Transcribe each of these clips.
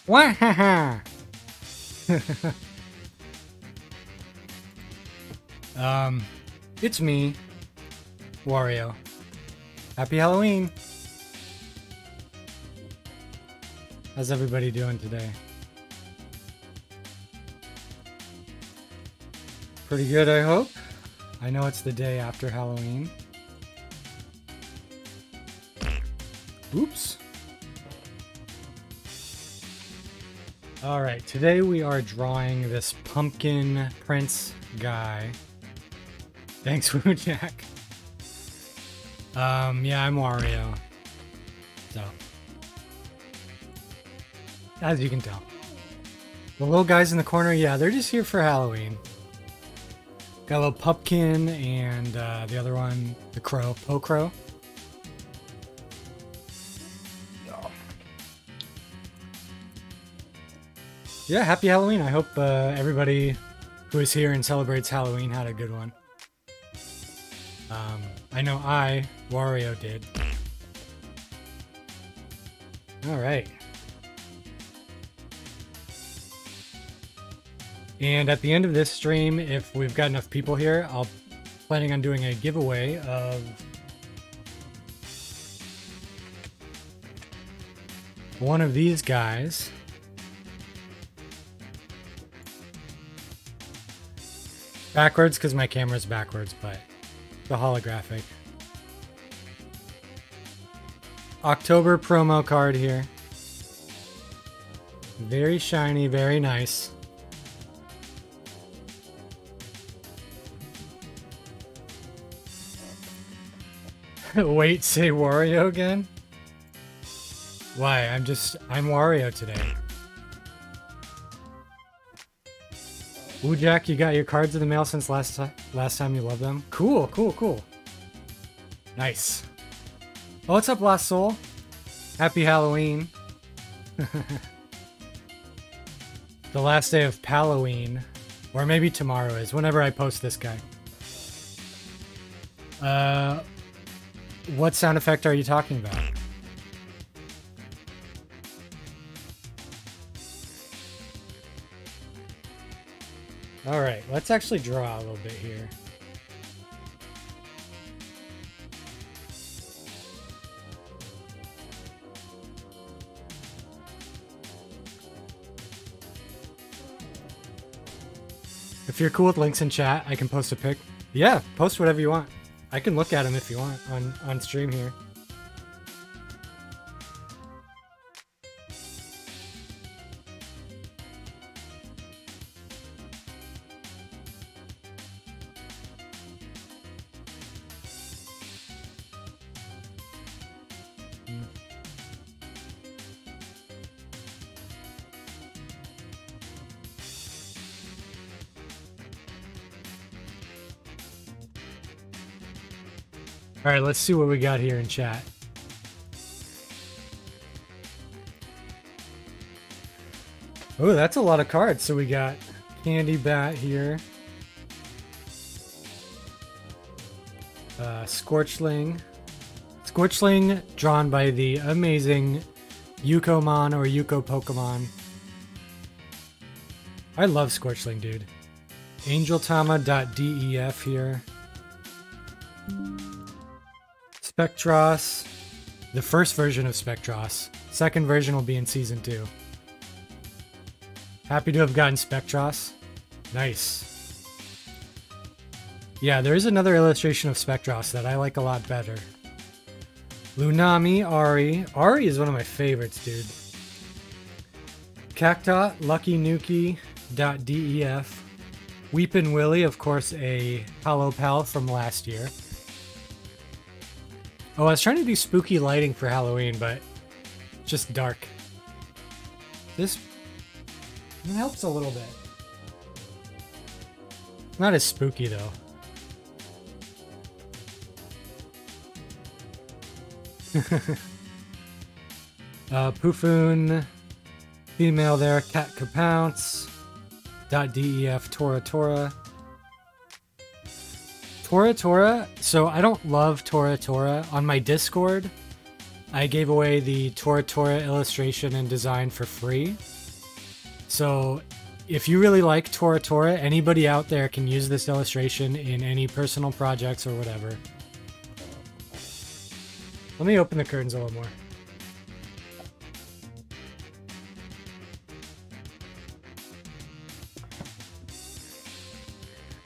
Wahaha! It's me, Wario. Happy Halloween! How's everybody doing today? Pretty good, I hope. I know it's the day after Halloween. Oops. Alright, today we are drawing this pumpkin prince guy. Thanks, Woojack. Yeah, I'm Wario. So, as you can tell. The little guys in the corner, yeah, they're just here for Halloween. Got a little pumpkin and the other one, the crow, Crow. Yeah, happy Halloween. I hope everybody who is here and celebrates Halloween had a good one. I know Wario did. Alright. And at the end of this stream, if we've got enough people here, I'll planning on doing a giveaway of one of these guys. Backwards because my camera's backwards, but the holographic. October promo card here. Very shiny, very nice. Wait, say Wario again? Why? I'm Wario today. Woojack, you got your cards in the mail since last time you loved them? Cool, cool, cool. Nice. Oh, what's up, Lost Soul? Happy Halloween. The last day of Halloween. Or maybe tomorrow is, whenever I post this guy. What sound effect are you talking about? Alright, let's actually draw a little bit here. If you're cool with links in chat, I can post a pic. Yeah, post whatever you want. I can look at them if you want on stream here. Alright, let's see what we got here in chat. Oh, that's a lot of cards. So we got Candy Bat here. Scorchling. Scorchling drawn by the amazing Yukomon or Yuko Pokemon. I love Scorchling, dude. Angeltama.def here. Spectros, the first version of Spectros. Second version will be in Season 2. Happy to have gotten Spectros. Nice. Yeah, there is another illustration of Spectros that I like a lot better. Lunami, Ari. Ari is one of my favorites, dude. Cacta, LuckyNuki.def. Weepin' Willie, of course, a Hollow Pal from last year. Oh, I was trying to do spooky lighting for Halloween, but it's just dark. This helps a little bit. Not as spooky, though. Poofoon, female there, Cat Kapounce, .def, Tora Tora. Tora Tora, so I don't love Tora Tora. On my Discord, I gave away the Tora Tora illustration and design for free. So if you really like Tora Tora, anybody out there can use this illustration in any personal projects or whatever. Let me open the curtains a little more.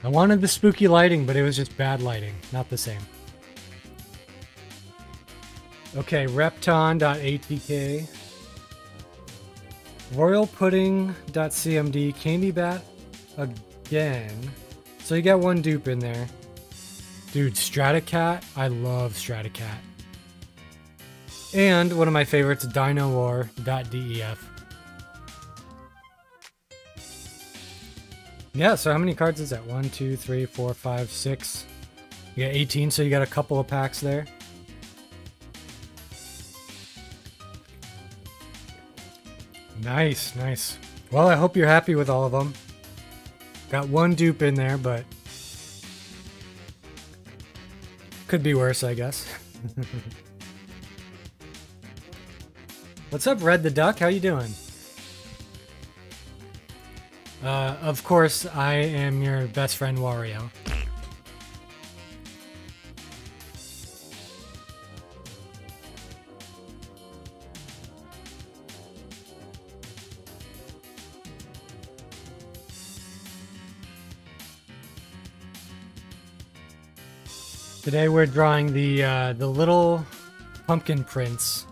I wanted the spooky lighting, but it was just bad lighting. Not the same. Okay, repton.atk. royalpudding.cmd. Candy Bat again. So you got one dupe in there. Dude, Stratacat. I love Stratacat. And one of my favorites, dinowar.def. Yeah, so how many cards is that? 1, 2, 3, 4, 5, 6. You got 18, so you got a couple of packs there. Nice, nice. Well, I hope you're happy with all of them. Got one dupe in there, but could be worse, I guess. What's up, Red the Duck? How you doing? Of course, I am your best friend, Wario. Today we're drawing the little pumpkin prince.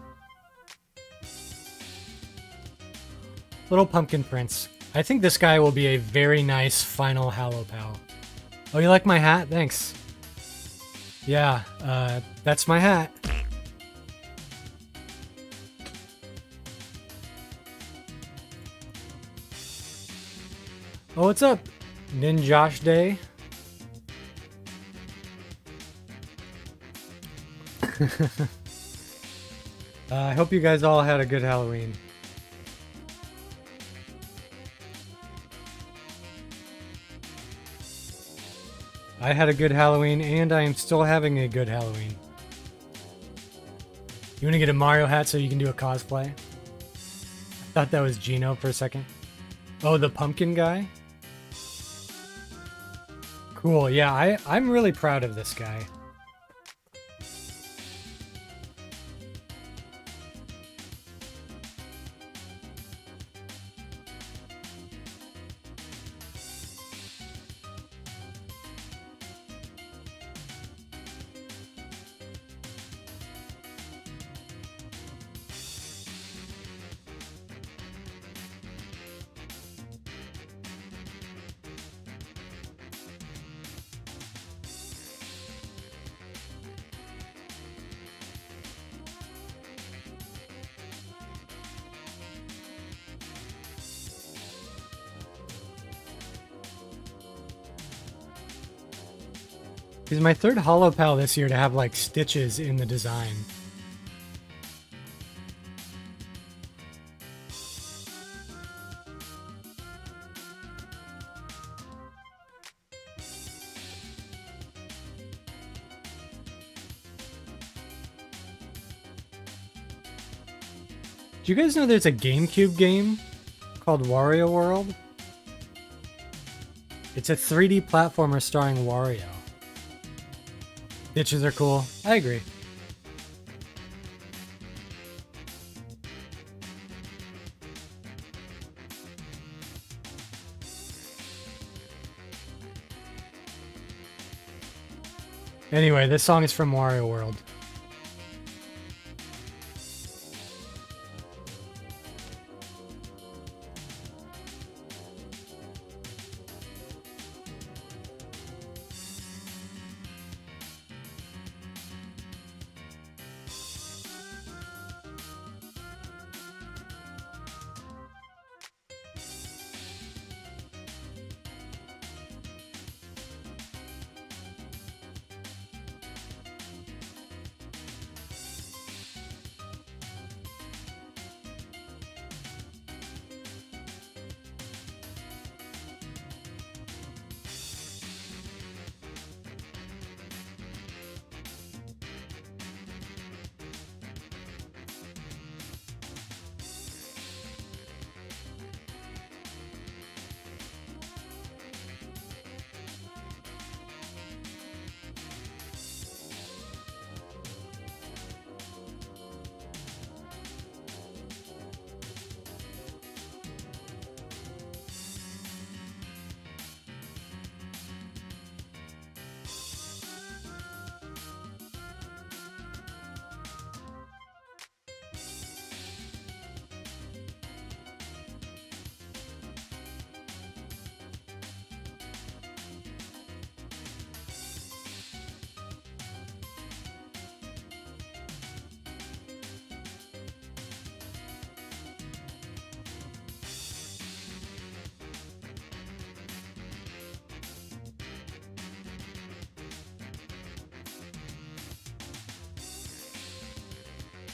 Little pumpkin prince. I think this guy will be a very nice final Hallow Pal. Oh, you like my hat? Thanks. Yeah, that's my hat. Oh, what's up? Ninjosh Day. I hope you guys all had a good Halloween. I had a good Halloween, and I am still having a good Halloween. You want to get a Mario hat so you can do a cosplay? I thought that was Gino for a second. Oh, the pumpkin guy? Cool, yeah, I'm really proud of this guy. He's my third Hollow Pal this year to have, like, stitches in the design. Do you guys know there's a GameCube game called Wario World? It's a 3D platformer starring Wario. Stitches are cool. I agree. Anyway, this song is from Wario World.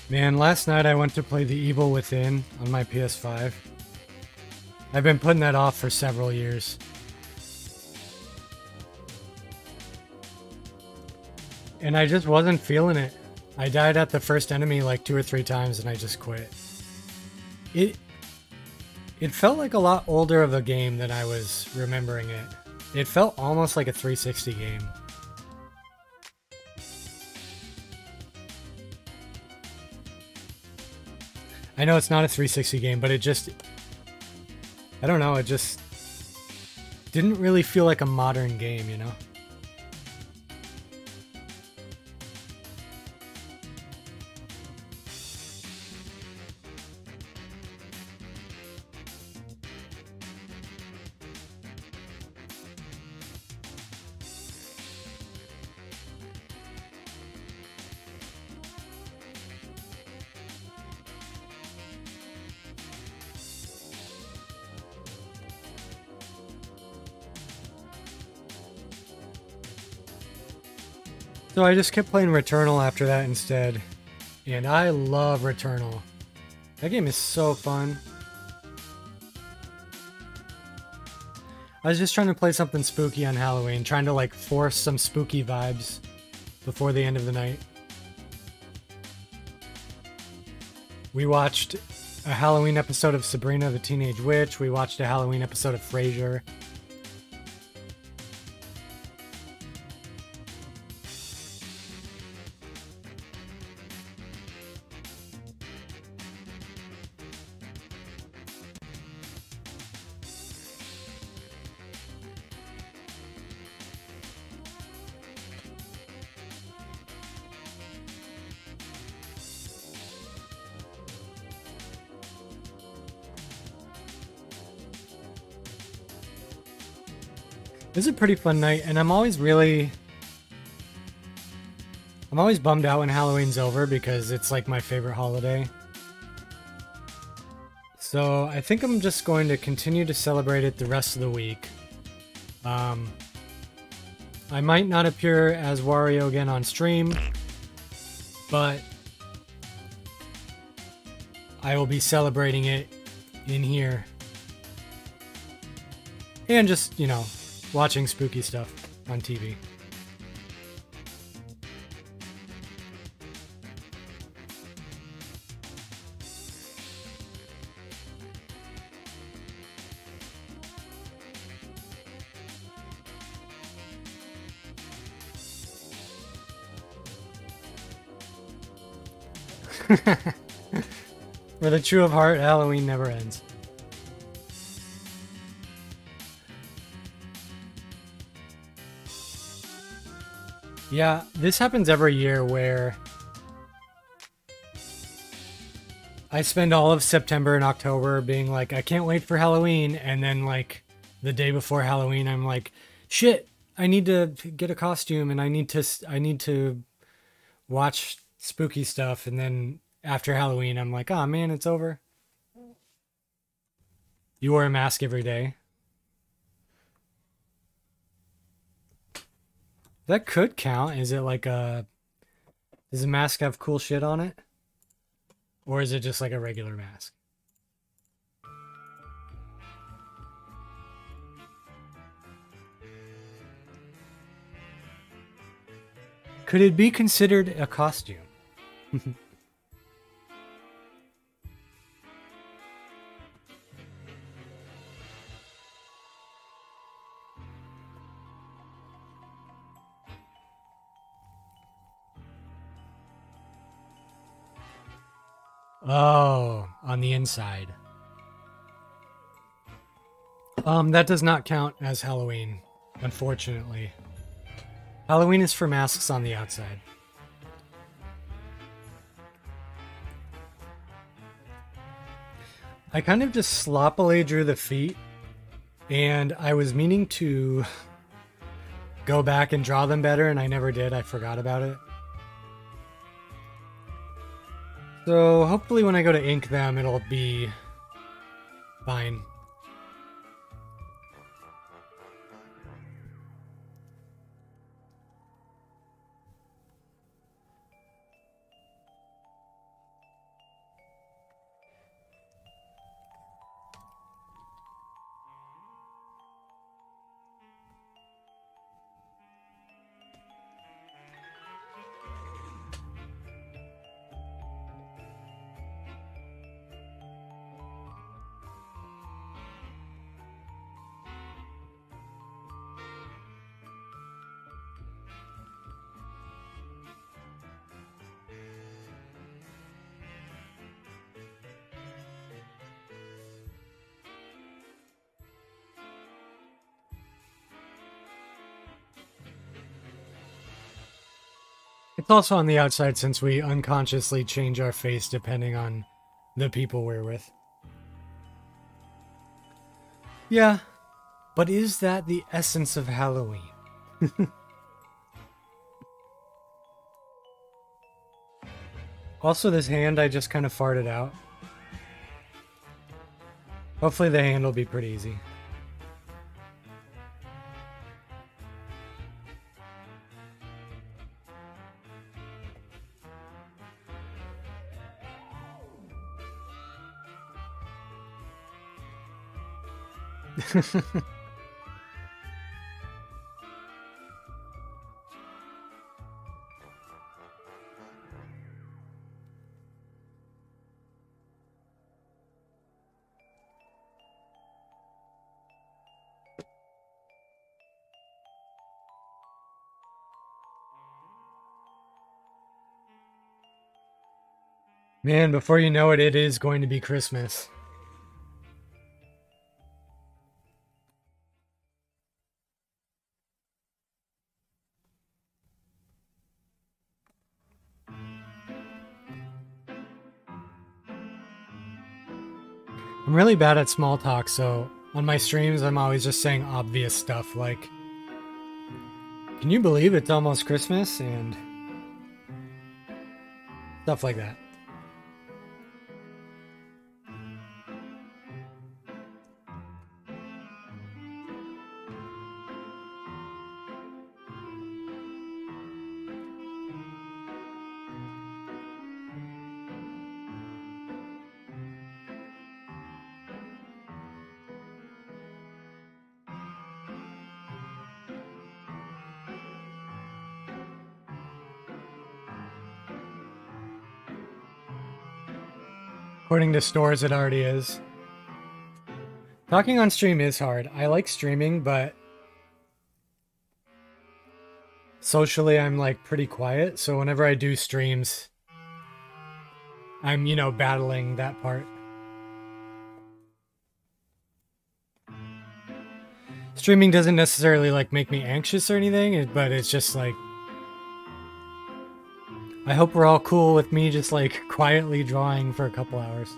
Man, last night I went to play The Evil Within on my PS5. I've been putting that off for several years. And I just wasn't feeling it. I died at the first enemy like 2 or 3 times and I just quit. It felt like a lot older of a game than I was remembering it. It felt almost like a 360 game. I know it's not a 360 game, but it just... I don't know, it just didn't really feel like a modern game, you know? So I just kept playing Returnal after that instead. And I love Returnal. That game is so fun. I was just trying to play something spooky on Halloween, trying to like force some spooky vibes before the end of the night. We watched a Halloween episode of Sabrina the Teenage Witch. We watched a Halloween episode of Frasier. It was a pretty fun night, and I'm always bummed out when Halloween's over because it's like my favorite holiday. So I think I'm just going to continue to celebrate it the rest of the week. I might not appear as Wario again on stream, but I will be celebrating it in here. And just, you know, watching spooky stuff on TV. For the true of heart, Halloween never ends. Yeah, this happens every year where I spend all of September and October being like, I can't wait for Halloween, and then like the day before Halloween, I'm like, shit, I need to get a costume and I need to watch spooky stuff, and then after Halloween, I'm like, oh man, it's over. You wear a mask every day. That could count. Is it like a... Does the mask have cool shit on it? Or is it just like a regular mask? Could it be considered a costume? Oh, on the inside. That does not count as Halloween, unfortunately. Halloween is for masks on the outside. I kind of just sloppily drew the feet, and I was meaning to go back and draw them better, and I never did. I forgot about it. So hopefully when I go to ink them, it'll be fine. It's also on the outside since we unconsciously change our face depending on the people we're with. Yeah, but is that the essence of Halloween? Also, this hand I just kind of farted out. Hopefully the hand will be pretty easy. Man, before you know it, it is going to be Christmas. I'm really bad at small talk, so on my streams I'm always just saying obvious stuff like, can you believe it's almost Christmas? And stuff like that. According to stores, it already is. Talking on stream is hard. I like streaming, but socially I'm like pretty quiet. So whenever I do streams, I'm, you know, battling that part. Streaming doesn't necessarily like make me anxious or anything, but it's just like, I hope we're all cool with me just like quietly drawing for a couple hours.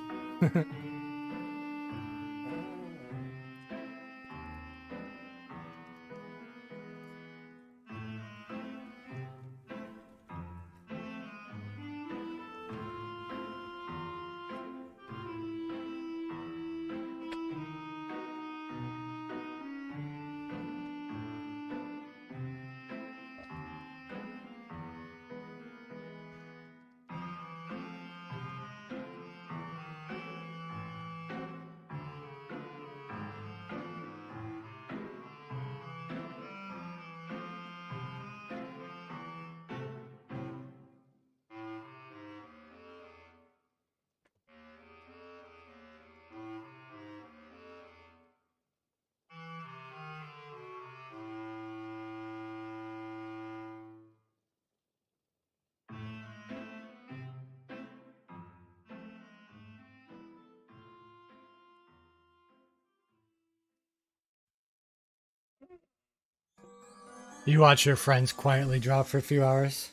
You watch your friends quietly draw for a few hours?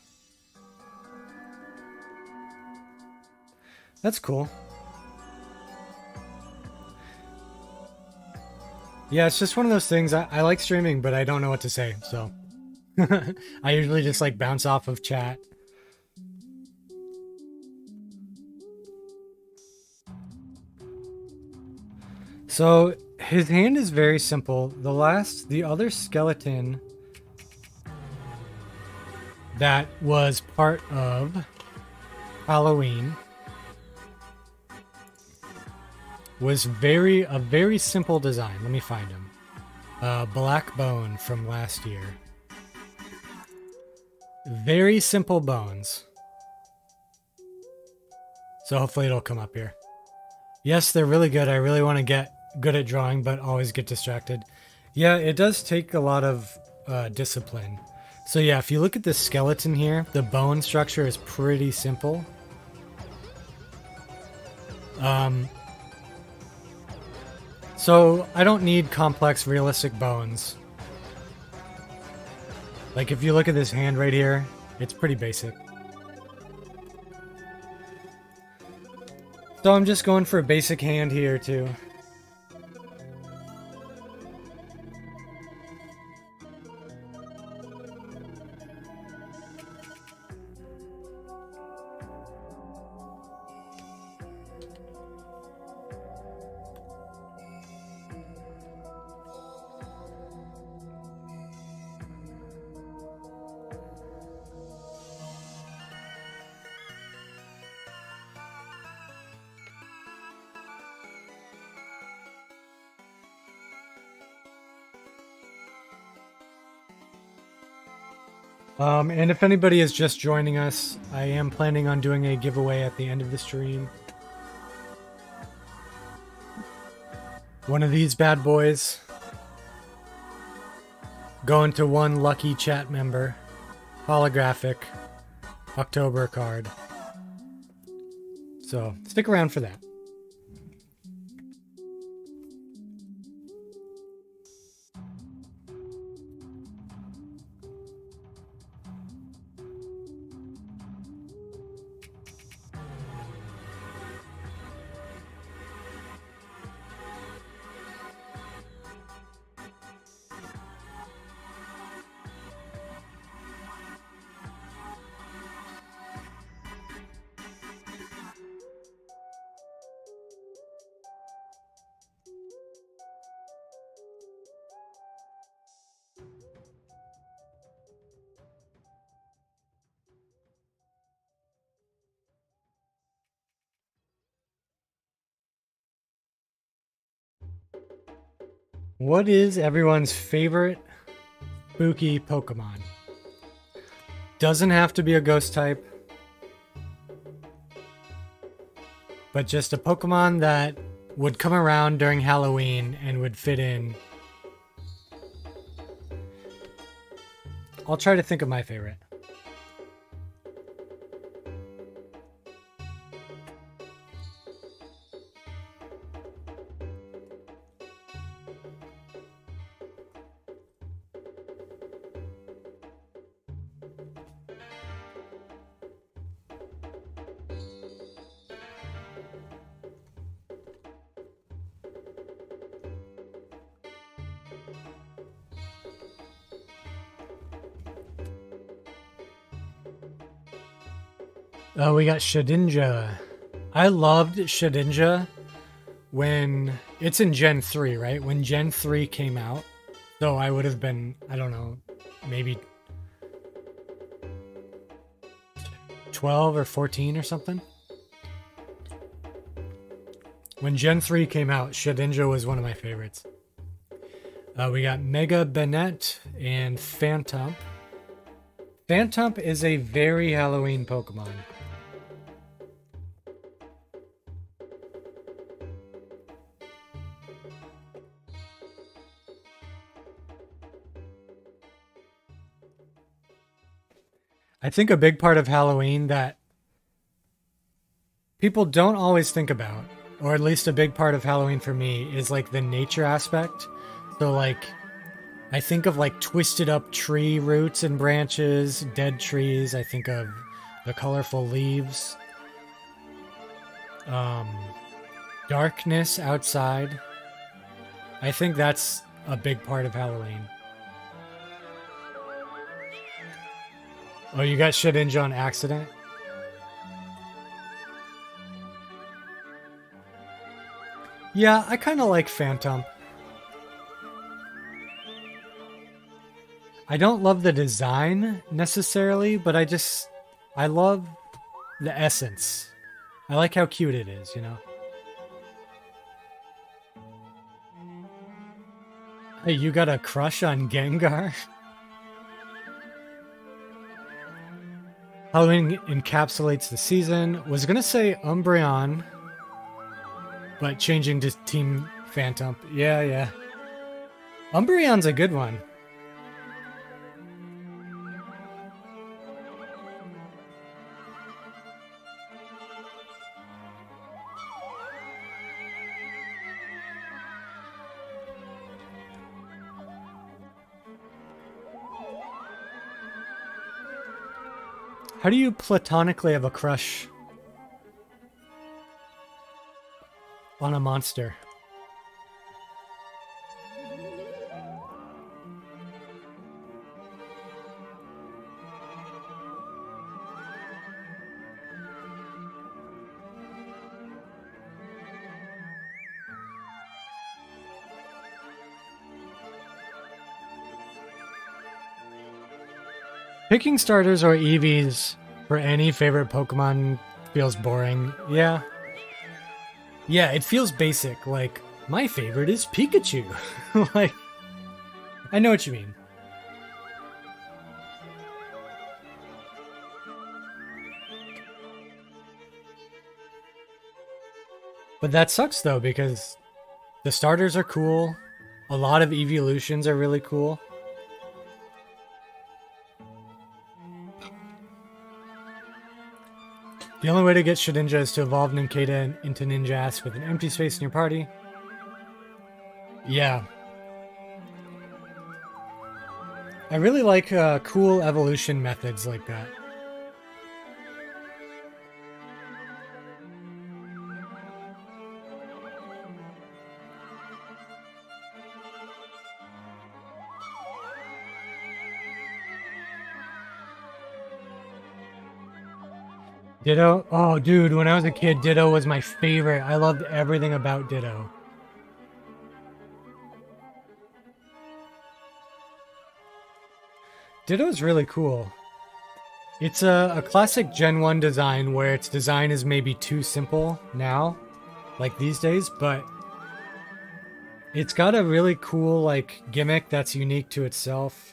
That's cool. Yeah, it's just one of those things. I like streaming, but I don't know what to say, so I usually just like bounce off of chat. So his hand is very simple. The other skeleton that was part of Halloween was a very simple design. Let me find him. Black bone from last year. Very simple bones. So hopefully it'll come up here. Yes, they're really good. I really want to get good at drawing, but always get distracted. Yeah, it does take a lot of discipline. So yeah, if you look at the skeleton here, the bone structure is pretty simple. So I don't need complex, realistic bones. Like if you look at this hand right here, It's pretty basic. So I'm just going for a basic hand here too. And if anybody is just joining us, I am planning on doing a giveaway at the end of the stream. One of these bad boys going to one lucky chat member. Holographic October card. So stick around for that. What is everyone's favorite spooky Pokemon? Doesn't have to be a ghost type, but just a Pokemon that would come around during Halloween and would fit in. I'll try to think of my favorite. Oh, we got Shedinja. I loved Shedinja when it's in Gen 3, right? When Gen 3 came out. So I would have been, I don't know, maybe 12 or 14 or something. When Gen 3 came out, Shedinja was one of my favorites. We got Mega Bennett and Phantump. Phantump is a very Halloween Pokemon. I think a big part of Halloween that people don't always think about, or at least a big part of Halloween for me, is like the nature aspect. So like, I think of like twisted up tree roots and branches, dead trees. I think of the colorful leaves. Darkness outside. I think that's a big part of Halloween. Oh, you got Shedinja on accident? Yeah, I kind of like Phantump. I don't love the design necessarily, but I love the essence. I like how cute it is, you know? Hey, you got a crush on Gengar? Halloween encapsulates the season. Was gonna say Umbreon, but changing to Team Phantump. Yeah, yeah. Umbreon's a good one. How do you platonically have a crush on a monster? Picking starters or EVs for any favorite Pokemon feels boring. Yeah. Yeah, it feels basic. Like, my favorite is Pikachu. Like, I know what you mean. But that sucks though, because the starters are cool. A lot of evolutions are really cool. The only way to get Shedinja is to evolve Nincada into Ninjask with an empty space in your party. Yeah. I really like cool evolution methods like that. Ditto? Oh, dude, when I was a kid, Ditto was my favorite. I loved everything about Ditto. Ditto is really cool. It's a classic Gen 1 design where its design is maybe too simple now, like these days, but it's got a really cool, like, gimmick that's unique to itself.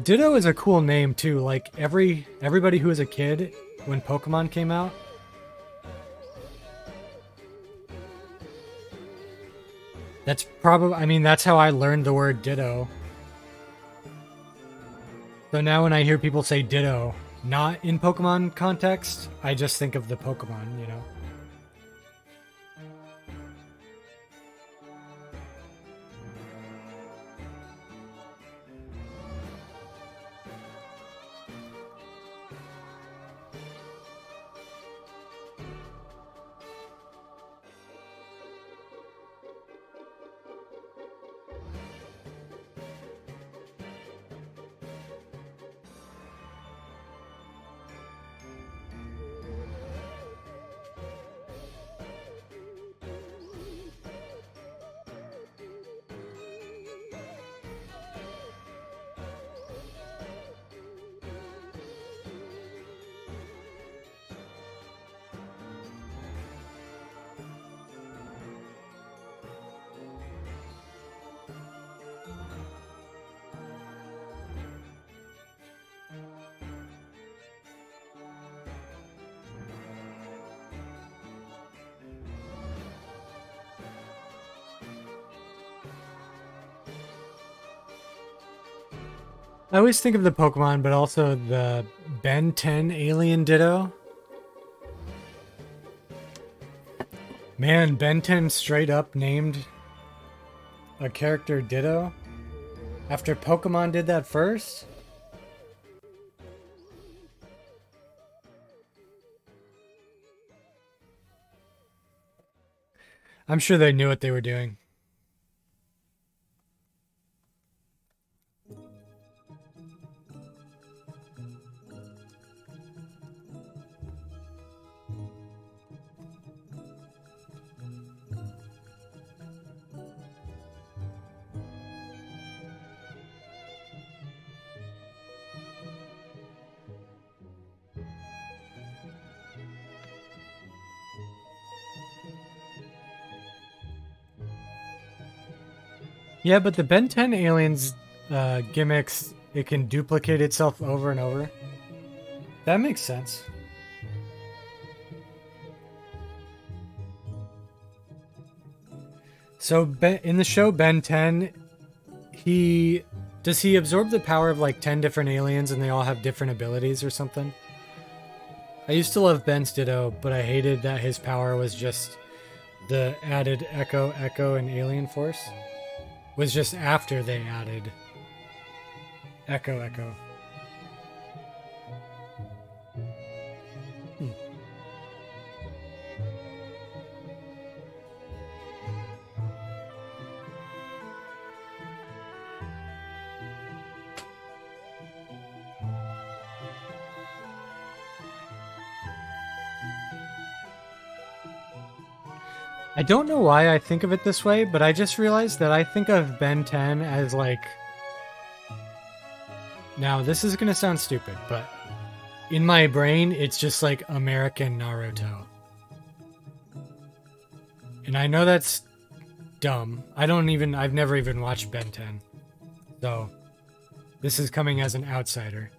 Ditto is a cool name too. Like everybody who was a kid when Pokemon came out. That's probably, I mean, that's how I learned the word Ditto. So now when I hear people say Ditto, not in Pokemon context, I just think of the Pokemon, you know. I always think of the Pokemon, but also the Ben 10 alien Ditto. Man, Ben 10 straight up named a character Ditto after Pokemon did that first? I'm sure they knew what they were doing. Yeah, but the Ben 10 aliens gimmicks, it can duplicate itself over and over. That makes sense. So in the show Ben 10, does he absorb the power of like 10 different aliens and they all have different abilities or something? I used to love Ben's Ditto, but I hated that his power was just the added Echo, Echo, and Alien Force. Was just after they added Echo, Echo. I don't know why I think of it this way, but I just realized that I think of Ben 10 as like... Now, this is gonna sound stupid, but in my brain, it's just like American Naruto. And I know that's dumb. I've never even watched Ben 10. So, this is coming as an outsider.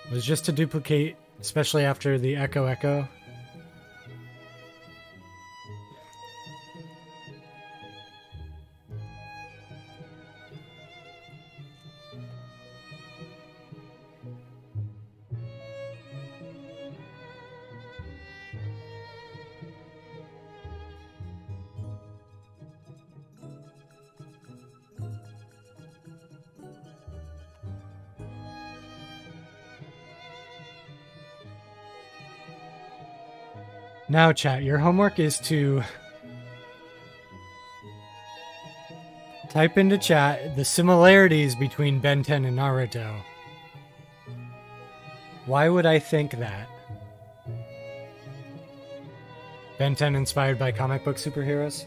It was just to duplicate, especially after the Echo Echo. Now, chat, your homework is to type into chat the similarities between Ben 10 and Naruto. Why would I think that? Ben 10 inspired by comic book superheroes?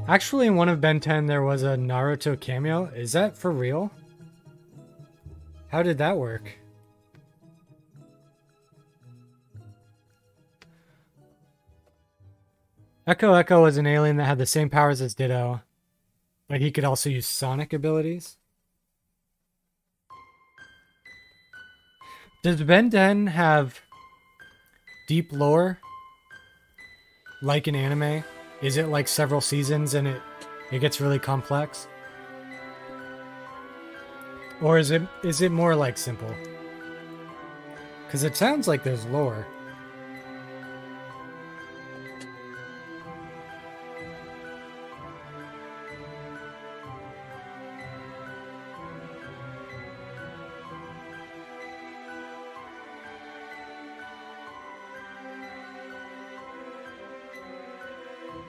Actually, in one of Ben 10, there was a Naruto cameo. Is that for real? How did that work? Echo Echo was an alien that had the same powers as Ditto, but he could also use sonic abilities. Does Ben 10 have deep lore? Like an anime? Is it like several seasons and it gets really complex? Or is it more like simple? Because it sounds like there's lore.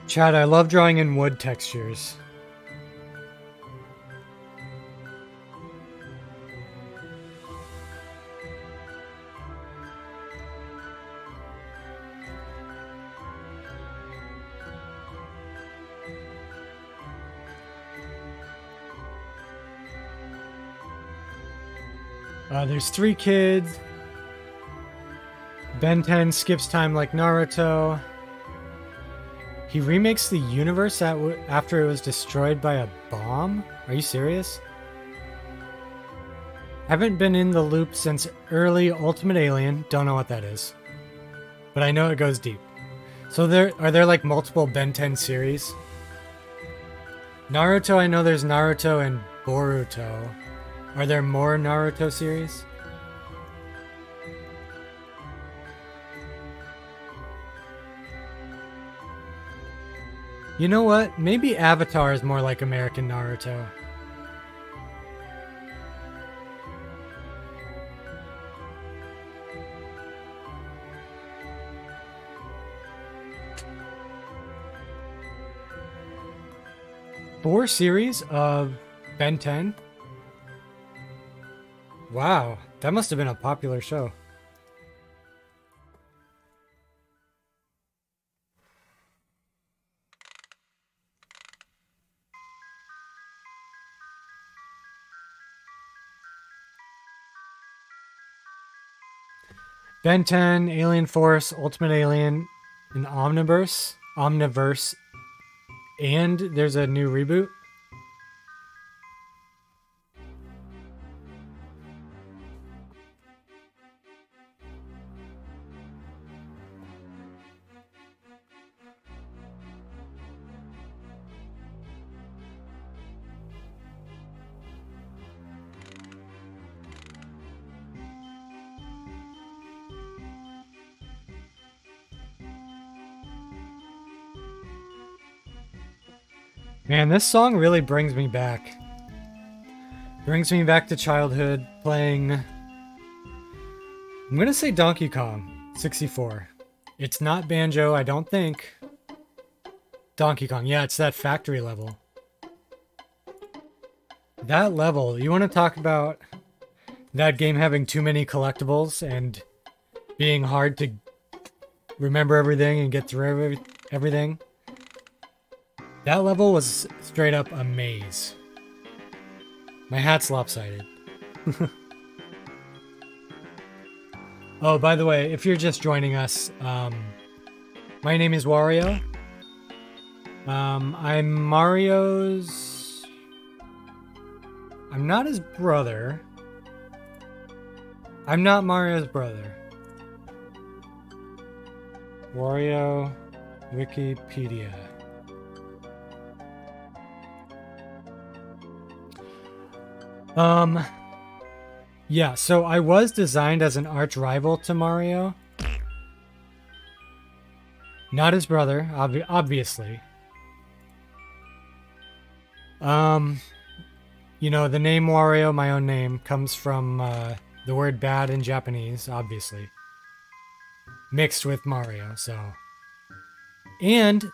Chad, I love drawing in wood textures. There's 3 kids. Ben 10 skips time like Naruto. He remakes the universe after it was destroyed by a bomb? Are you serious? Haven't been in the loop since early Ultimate Alien. Don't know what that is. But I know it goes deep. So are there like multiple Ben 10 series? Naruto, I know there's Naruto and Boruto. Are there more Naruto series? You know what? Maybe Avatar is more like American Naruto. Four series of Ben 10? Wow, that must have been a popular show. Ben 10, Alien Force, Ultimate Alien, an Omniverse, and there's a new reboot. Man, this song really brings me back. Brings me back to childhood playing... I'm gonna say Donkey Kong 64. It's not Banjo, I don't think. Donkey Kong, yeah, it's that factory level. That level, you want to talk about that game having too many collectibles and being hard to remember everything and get through everything? That level was straight up a maze. My hat's lopsided. Oh, by the way, if you're just joining us, my name is Wario. I'm Mario's... I'm not his brother. I'm not Mario's brother. Wario Wikipedia. Yeah, so I was designed as an arch rival to Mario. Not his brother, obviously. You know, the name Wario, my own name, comes from the word bad in Japanese, obviously. Mixed with Mario, so. And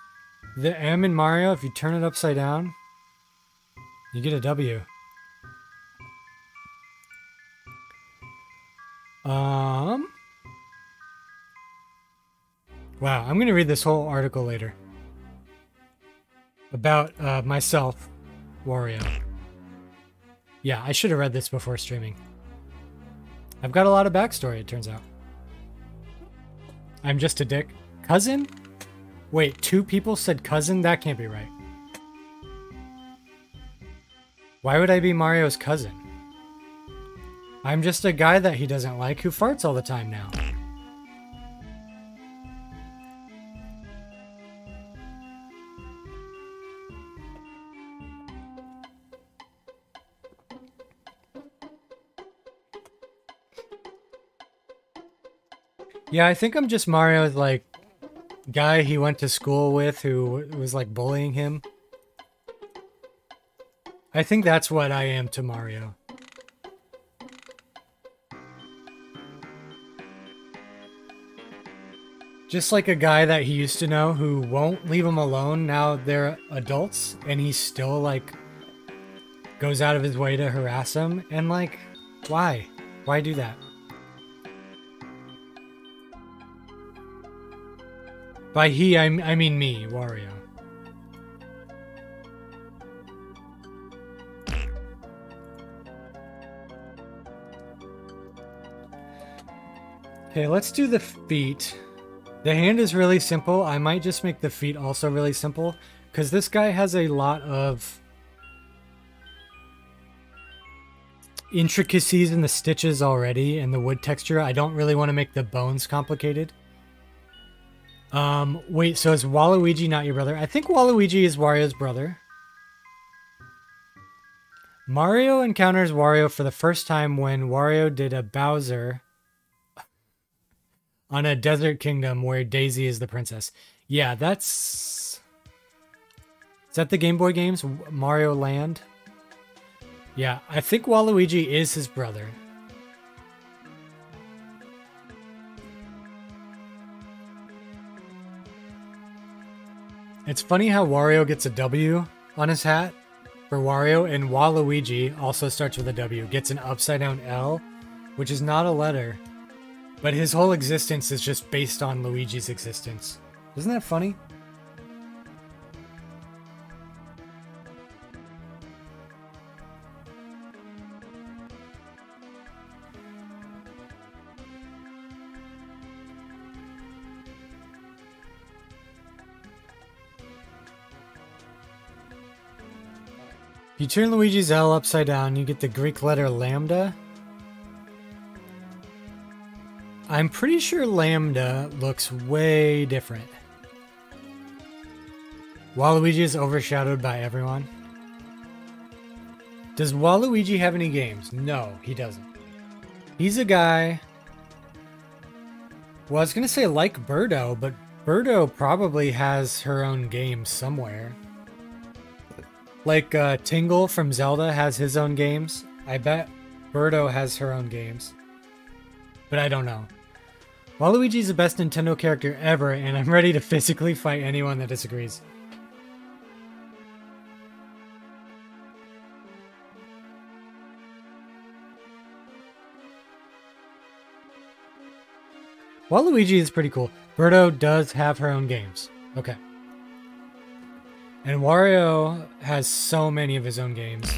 the M in Mario, if you turn it upside down, you get a W. Wow, I'm gonna read this whole article later. About myself, Wario. Yeah, I should have read this before streaming. I've got a lot of backstory, it turns out. I'm just a dick. Cousin? Wait, 2 people said cousin? That can't be right. Why would I be Mario's cousin? I'm just a guy that he doesn't like who farts all the time now. Yeah, I think I'm just Mario's, like, guy he went to school with who was, like, bullying him. I think that's what I am to Mario. Just like a guy that he used to know who won't leave him alone now they're adults, and he still, like, goes out of his way to harass him. And, like, why? Why do that? By he, I mean me, Wario. Okay, let's do the feet. The hand is really simple. I might just make the feet also really simple, because this guy has a lot of intricacies in the stitches already and the wood texture. I don't really want to make the bones complicated. Wait, so is Waluigi not your brother? I think Waluigi is Wario's brother. Mario encounters Wario for the first time when Wario did a Bowser on a desert kingdom where Daisy is the princess. Yeah, that's... Is that the Game Boy games? Mario Land? Yeah, I think Waluigi is his brother. It's funny how Wario gets a W on his hat for Wario, and Waluigi also starts with a W, gets an upside down L, which is not a letter, but his whole existence is just based on Luigi's existence. Isn't that funny? You turn Luigi's L upside down, you get the Greek letter lambda. I'm pretty sure lambda looks way different. Waluigi is overshadowed by everyone. Does Waluigi have any games? No, he doesn't. He's a guy... Well, I was going to say like Birdo, but Birdo probably has her own games somewhere. Like Tingle from Zelda has his own games. I bet Birdo has her own games. But I don't know. Waluigi's the best Nintendo character ever, and I'm ready to physically fight anyone that disagrees. Waluigi is pretty cool. Birdo does have her own games. Okay. And Wario has so many of his own games.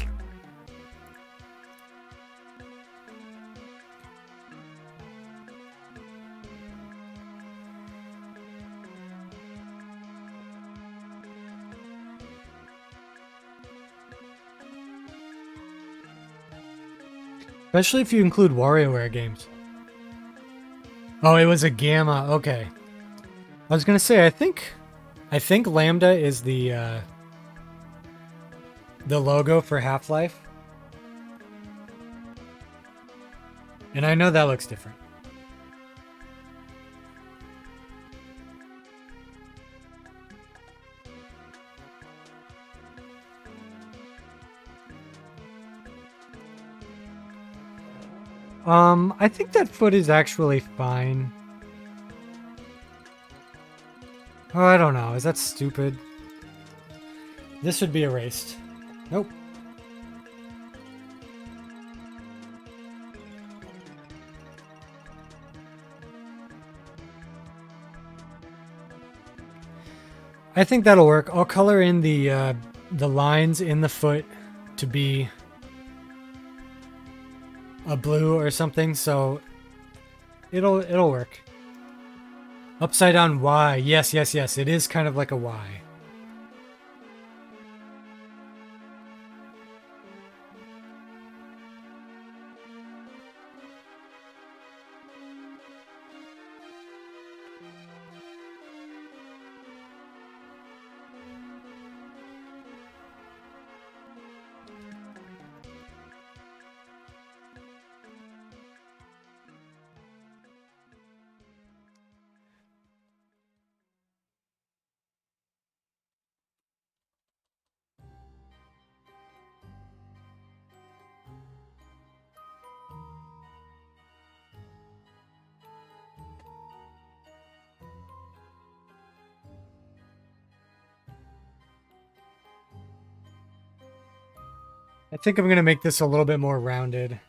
Especially if you include WarioWare games. Oh, it was a gamma. Okay. I was gonna say, I think Lambda is the logo for Half-Life. And I know that looks different. I think that foot is actually fine. Oh, I don't know. Is that stupid? This should be erased. Nope. I think that'll work. I'll color in the lines in the foot to be a blue or something, so it'll work. Upside down Y. Yes, yes, yes. It is kind of like a Y. I think I'm going to make this a little bit more rounded.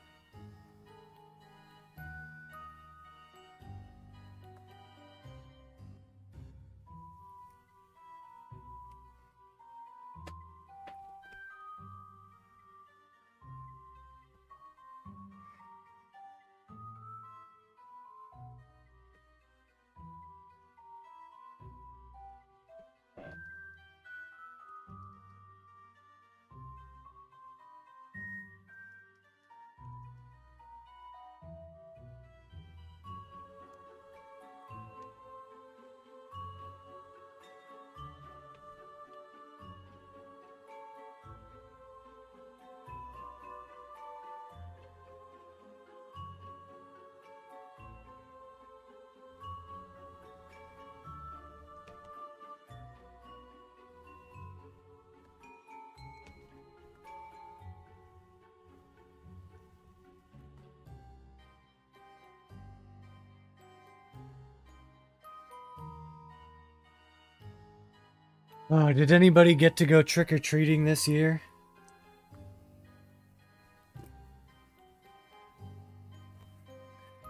Oh, did anybody get to go trick-or-treating this year?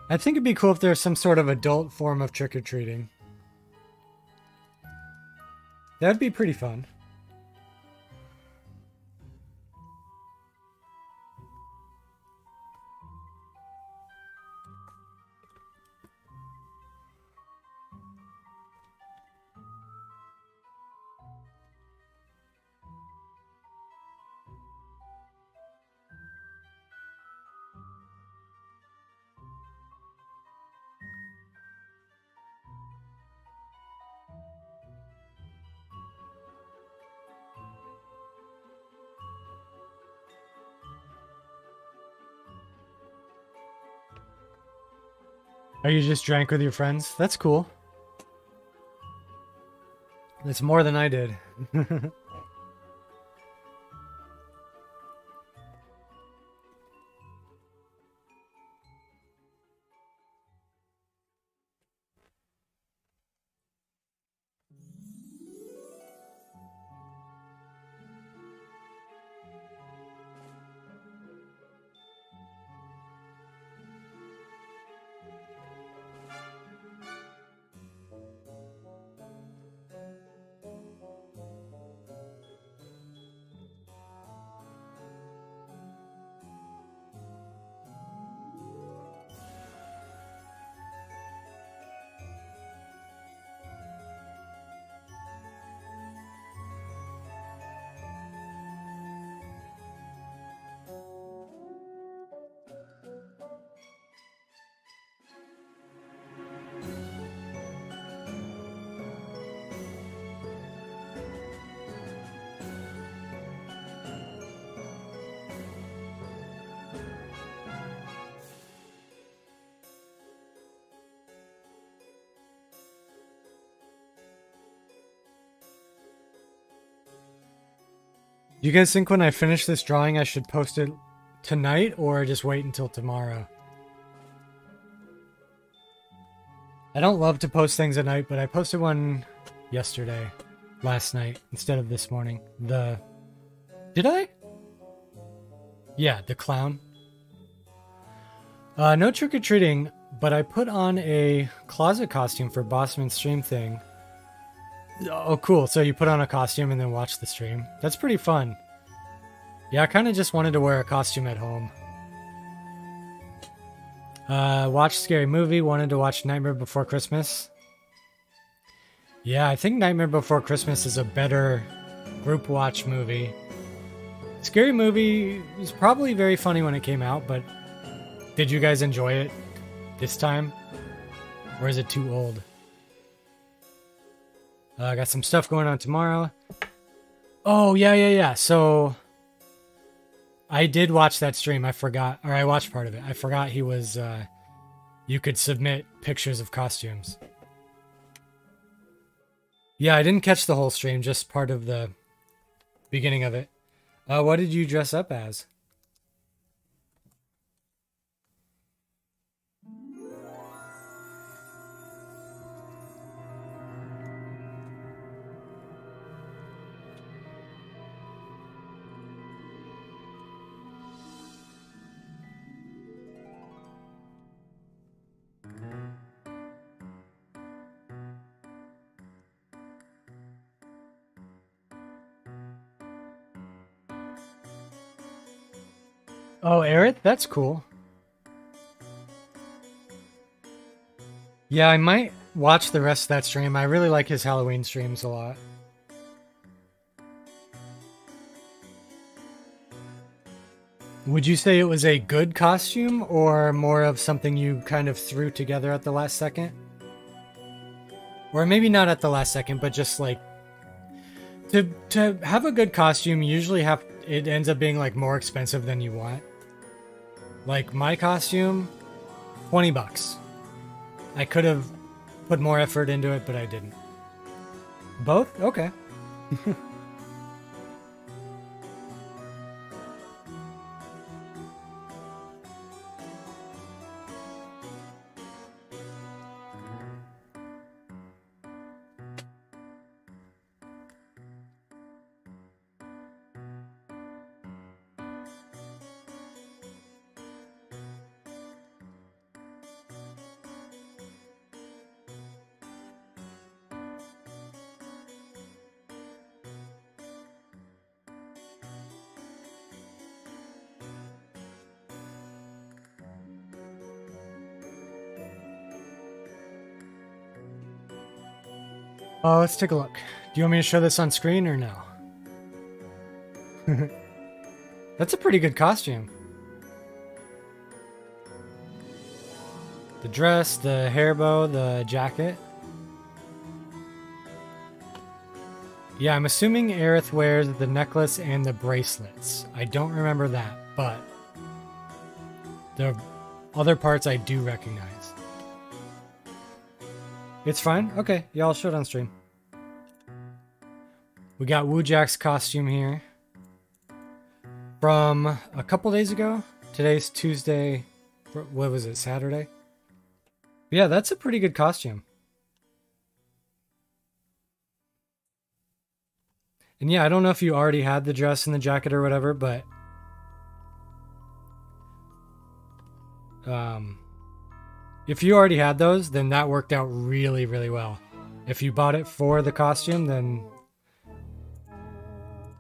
I think it'd be cool if there's some sort of adult form of trick-or-treating. That'd be pretty fun. Oh, you just drank with your friends? That's cool. That's more than I did. Do you guys think when I finish this drawing I should post it tonight or just wait until tomorrow? I don't love to post things at night, but I posted one yesterday, last night, instead of this morning. Did I? Yeah, the clown. No trick-or-treating, but I put on a closet costume for Bossman's stream thing. Oh, cool. So you put on a costume and then watch the stream. That's pretty fun. Yeah, I kind of just wanted to wear a costume at home. Watch Scary Movie. Wanted to watch Nightmare Before Christmas. Yeah, I think Nightmare Before Christmas is a better group watch movie. Scary Movie was probably very funny when it came out, but did you guys enjoy it this time? Or is it too old? I got some stuff going on tomorrow. Oh, yeah. So, I did watch that stream. I forgot. Or I watched part of it. I forgot he was, you could submit pictures of costumes. Yeah, I didn't catch the whole stream. Just part of the beginning of it. What did you dress up as? Oh, Aerith? That's cool. Yeah, I might watch the rest of that stream. I really like his Halloween streams a lot. Would you say it was a good costume or more of something you kind of threw together at the last second? Or maybe not at the last second, but just like to have a good costume, you usually it ends up being like more expensive than you want. Like my costume, 20 bucks. I could have put more effort into it, but I didn't. Both? Okay. Oh, let's take a look. Do you want me to show this on screen or no? That's a pretty good costume. The dress, the hair bow, the jacket. Yeah, I'm assuming Aerith wears the necklace and the bracelets. I don't remember that, but the other parts I do recognize. It's fine? Okay, yeah, I'll show it on stream. We got Woojack's costume here. From a couple days ago. Today's Tuesday. What was it, Saturday? Yeah, that's a pretty good costume. And yeah, I don't know if you already had the dress and the jacket or whatever, but... if you already had those, then that worked out really, really well. If you bought it for the costume, then...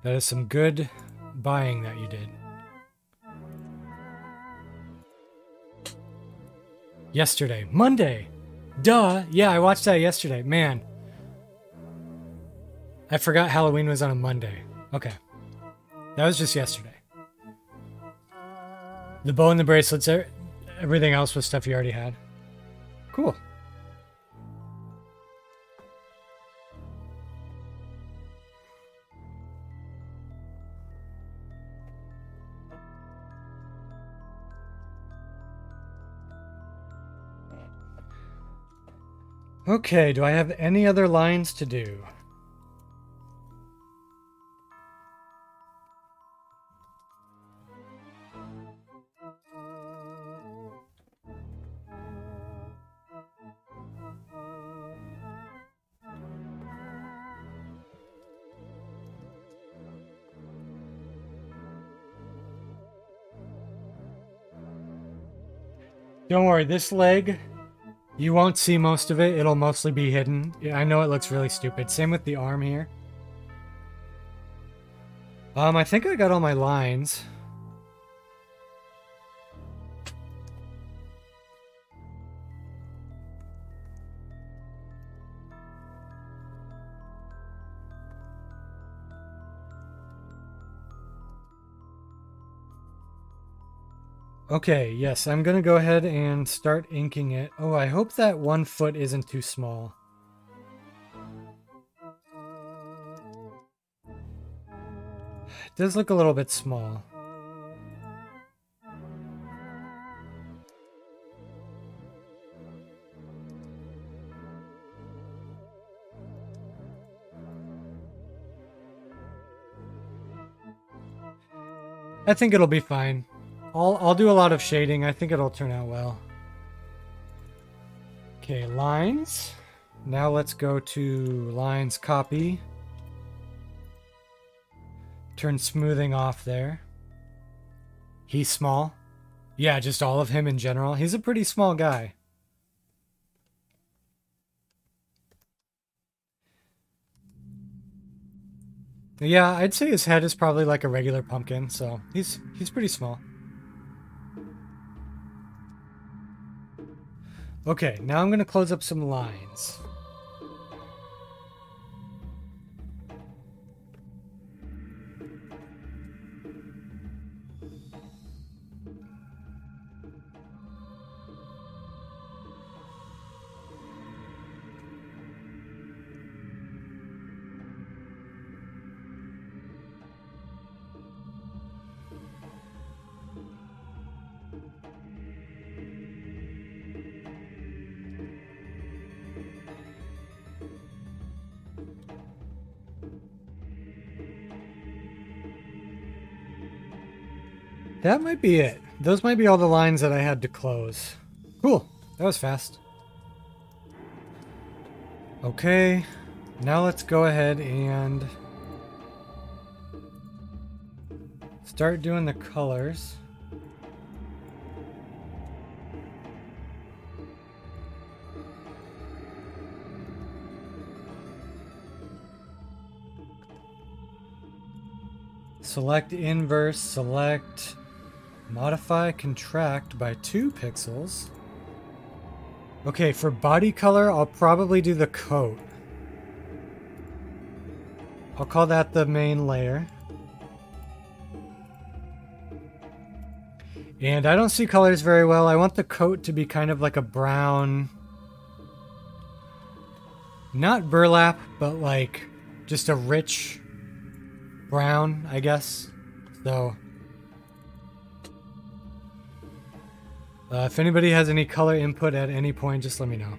that is some good buying that you did. Yesterday. Monday! Duh! Yeah, I watched that yesterday. Man. I forgot Halloween was on a Monday. Okay. That was just yesterday. The bow and the bracelets, everything else was stuff you already had. Cool. Okay, do I have any other lines to do? Don't worry, this leg, you won't see most of it. It'll mostly be hidden. I know it looks really stupid. Same with the arm here. I think I got all my lines. Okay, yes, I'm gonna go ahead and start inking it. Oh, I hope that 1 foot isn't too small. It does look a little bit small. I think it'll be fine. I'll do a lot of shading. I think it'll turn out well. Okay, lines. Now let's go to lines copy. Turn smoothing off there. He's small. Yeah, just all of him in general. He's a pretty small guy. Yeah, I'd say his head is probably like a regular pumpkin, so he's pretty small. Okay, now I'm going to close up some lines. That might be it. Those might be all the lines that I had to close. Cool. That was fast. Okay. Now let's go ahead and start doing the colors. Select inverse, select modify contract by 2 pixels. Okay, for body color, I'll probably do the coat. I'll call that the main layer. And I don't see colors very well. I want the coat to be kind of like a brown, not burlap, but like just a rich brown, I guess. So if anybody has any color input at any point, just let me know.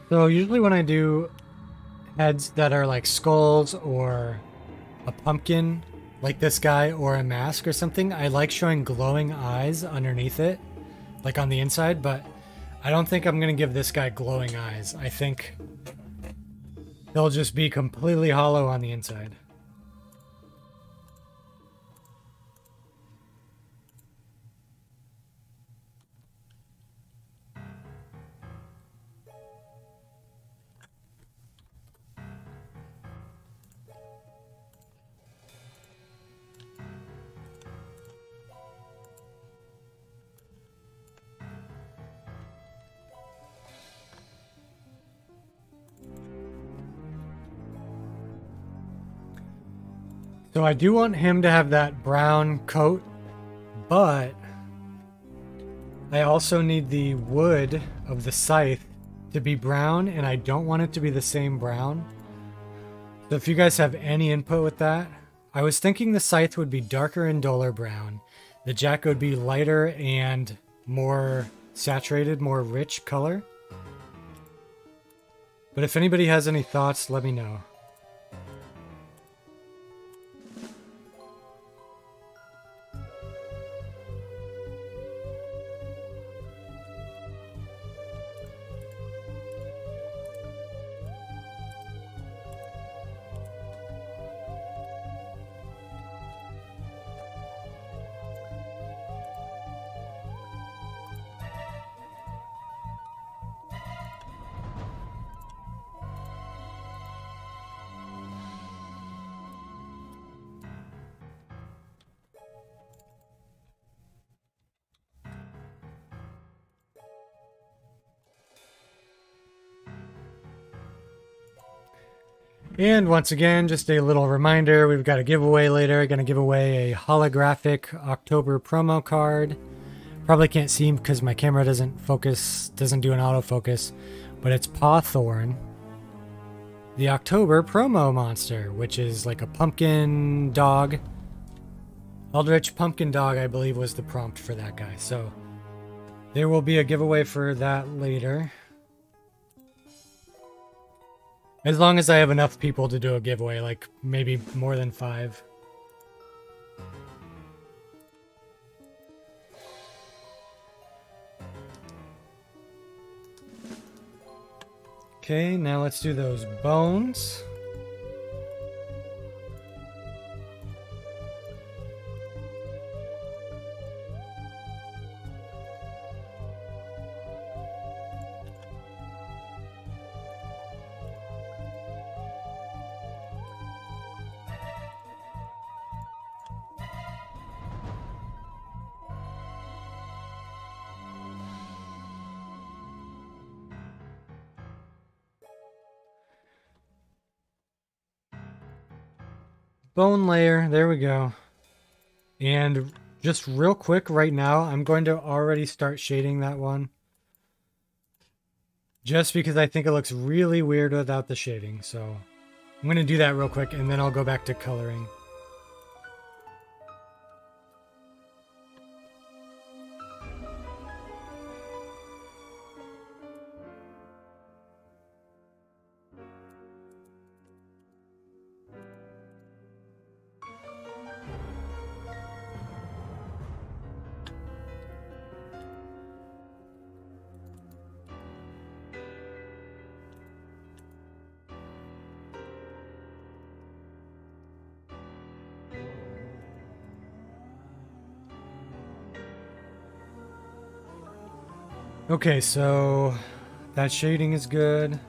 So usually when I do heads that are like skulls or a pumpkin, like this guy, or a mask or something, I like showing glowing eyes underneath it, like on the inside, but I don't think I'm gonna give this guy glowing eyes. I think they'll just be completely hollow on the inside. So I do want him to have that brown coat, but I also need the wood of the scythe to be brown, and I don't want it to be the same brown. So if you guys have any input with that, I was thinking the scythe would be darker and duller brown. The jack would be lighter and more saturated, more rich color. But if anybody has any thoughts, let me know. And once again, just a little reminder, we've got a giveaway later. Going to give away a holographic October promo card. Probably can't see because my camera doesn't focus, doesn't do an autofocus, but it's Pawthorn, the October promo monster, which is like a pumpkin dog. Eldritch Pumpkin Dog, I believe, was the prompt for that guy. So there will be a giveaway for that later. As long as I have enough people to do a giveaway, like maybe more than 5. Okay, now let's do those bones. Bone layer, there we go. And just real quick right now, I'm going to already start shading that one. Just because I think it looks really weird without the shading. So I'm going to do that real quick and then I'll go back to coloring. Okay, so that shading is good.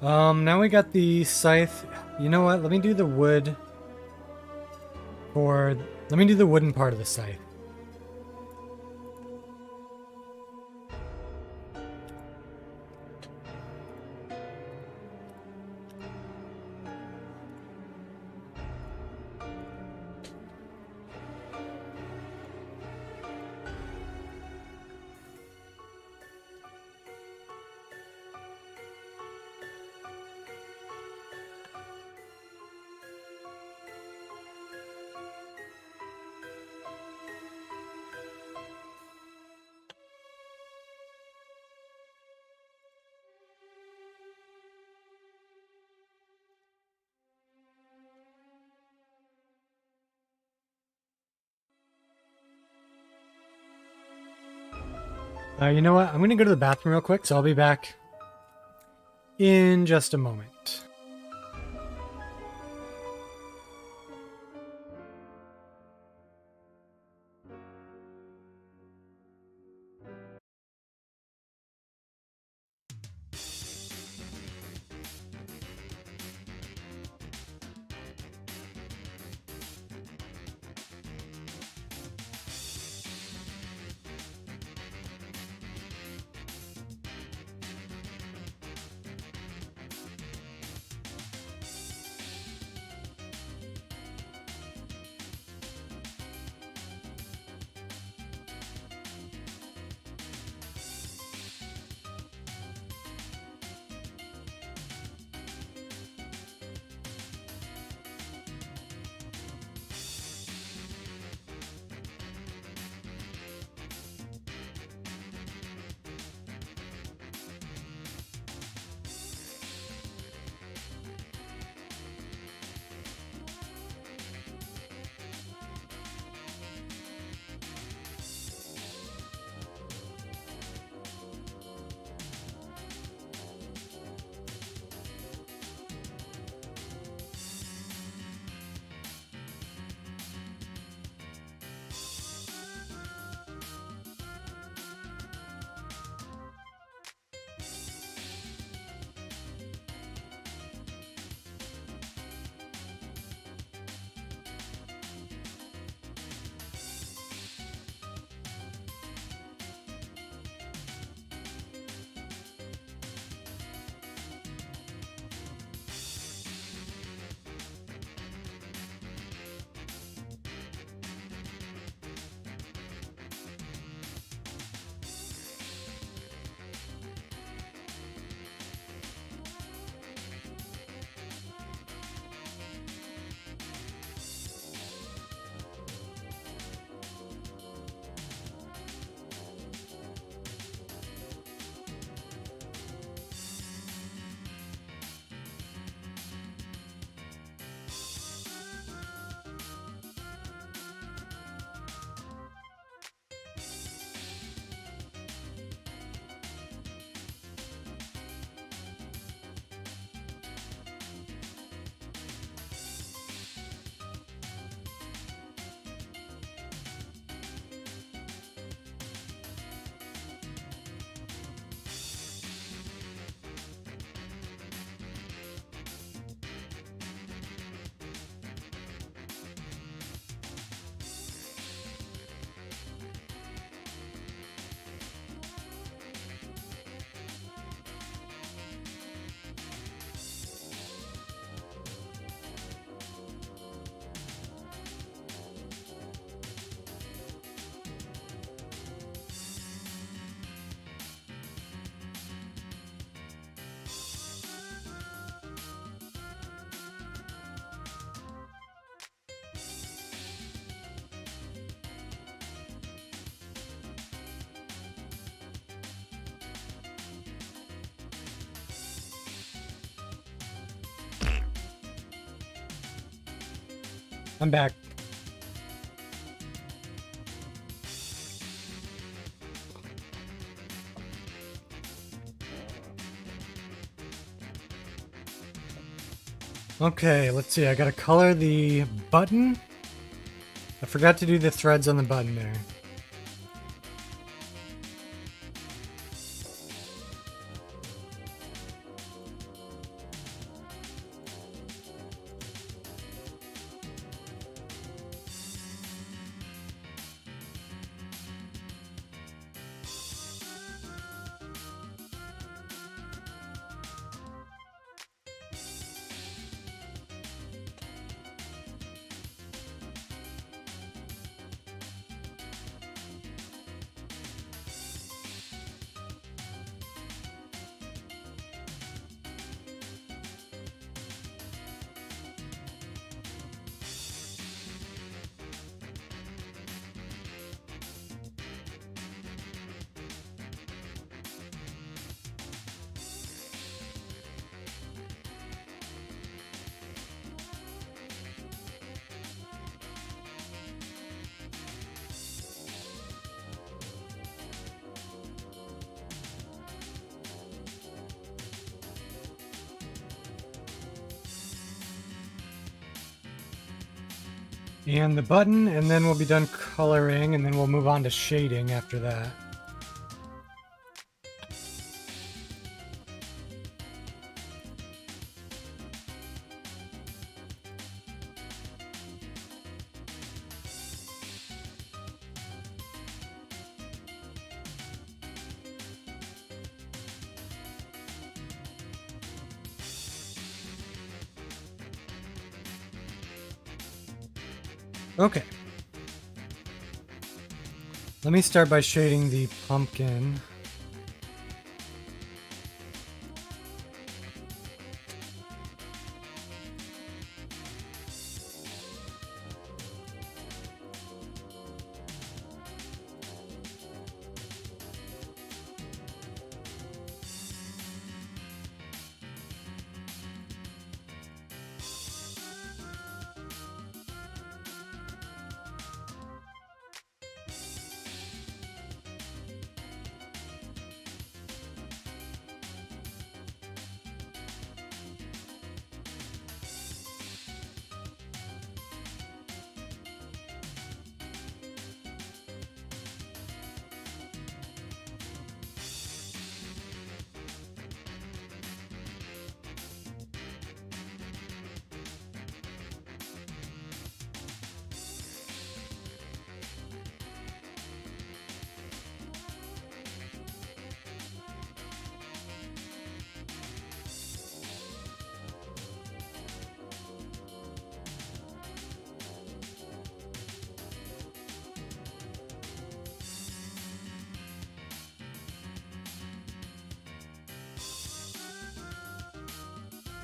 Now we got the scythe. You know what? Let me do the wood for... Let me do the wooden part of the scythe. You know what? I'm gonna go to the bathroom real quick, so I'll be back in just a moment. I'm back. Okay, let's see. I gotta color the button. I forgot to do the threads on the button there. And the button, and then we'll be done coloring, and then we'll move on to shading after that. Okay. Let me start by shading the pumpkin.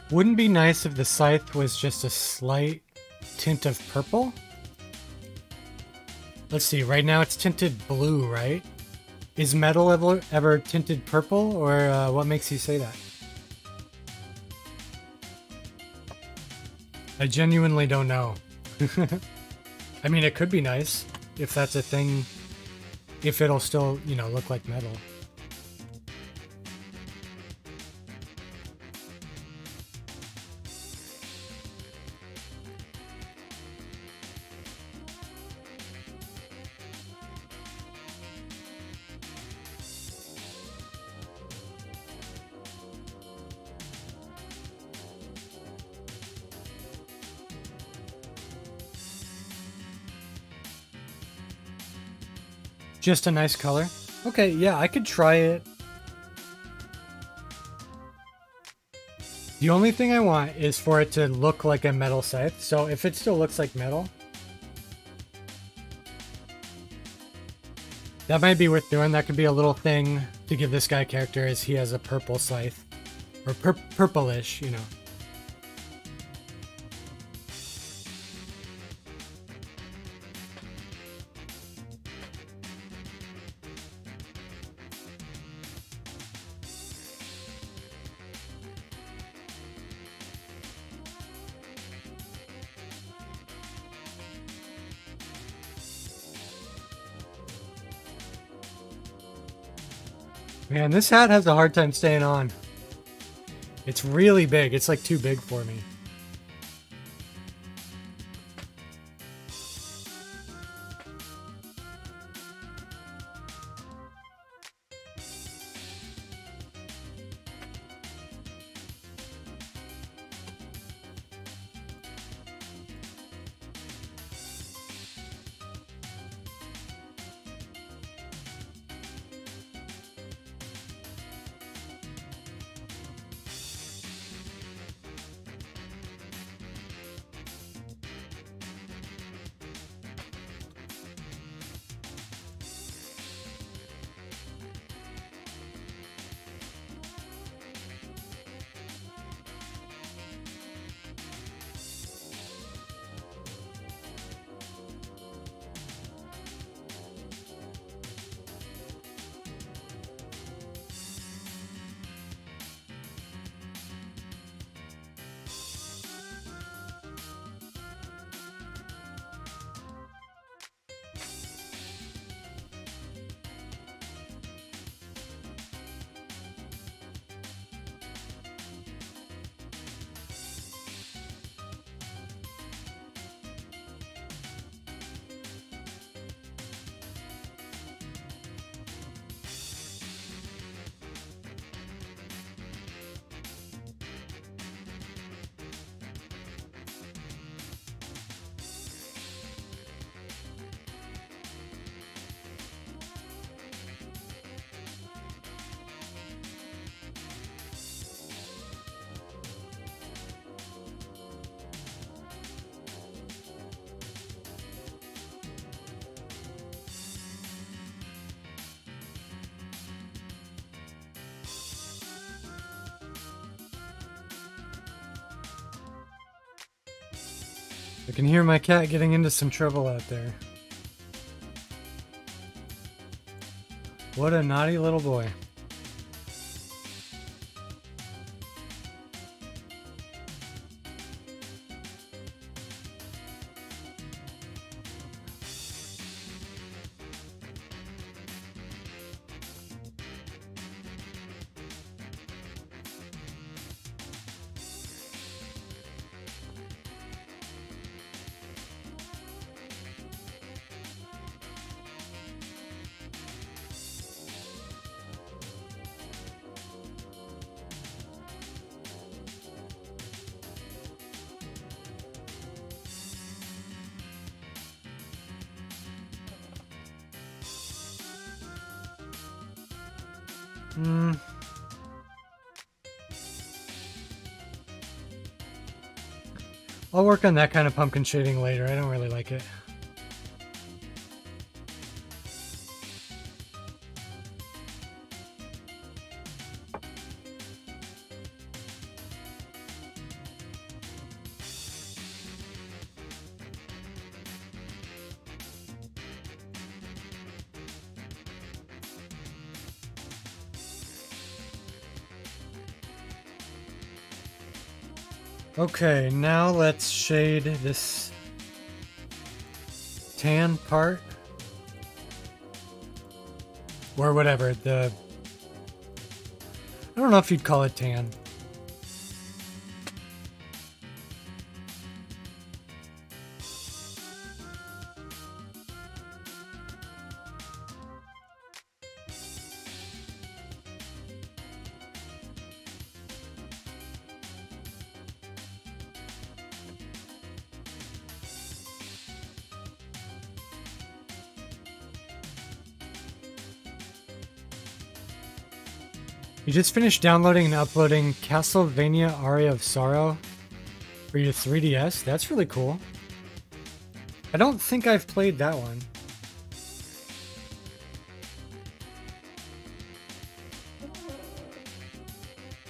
Wouldn't be nice if the scythe was just a slight tint of purple? Let's see, right now it's tinted blue, right? Is metal ever tinted purple, or what makes you say that? I genuinely don't know. I mean, it could be nice if that's a thing, if it'll still, you know, look like metal. Just a nice color? Okay, yeah, I could try it. The only thing I want is for it to look like a metal scythe, so if it still looks like metal, that might be worth doing. That could be a little thing to give this guy character, as he has a purple scythe. Or purplish, you know. Man, this hat has a hard time staying on. It's really big. It's like too big for me. I can hear my cat getting into some trouble out there. What a naughty little boy. I'll work on that kind of pumpkin shading later. I don't really like it. Okay, now let's shade this tan part. Or whatever, I don't know if you'd call it tan. You just finished downloading and uploading Castlevania Aria of Sorrow for your 3DS? That's really cool. I don't think I've played that one.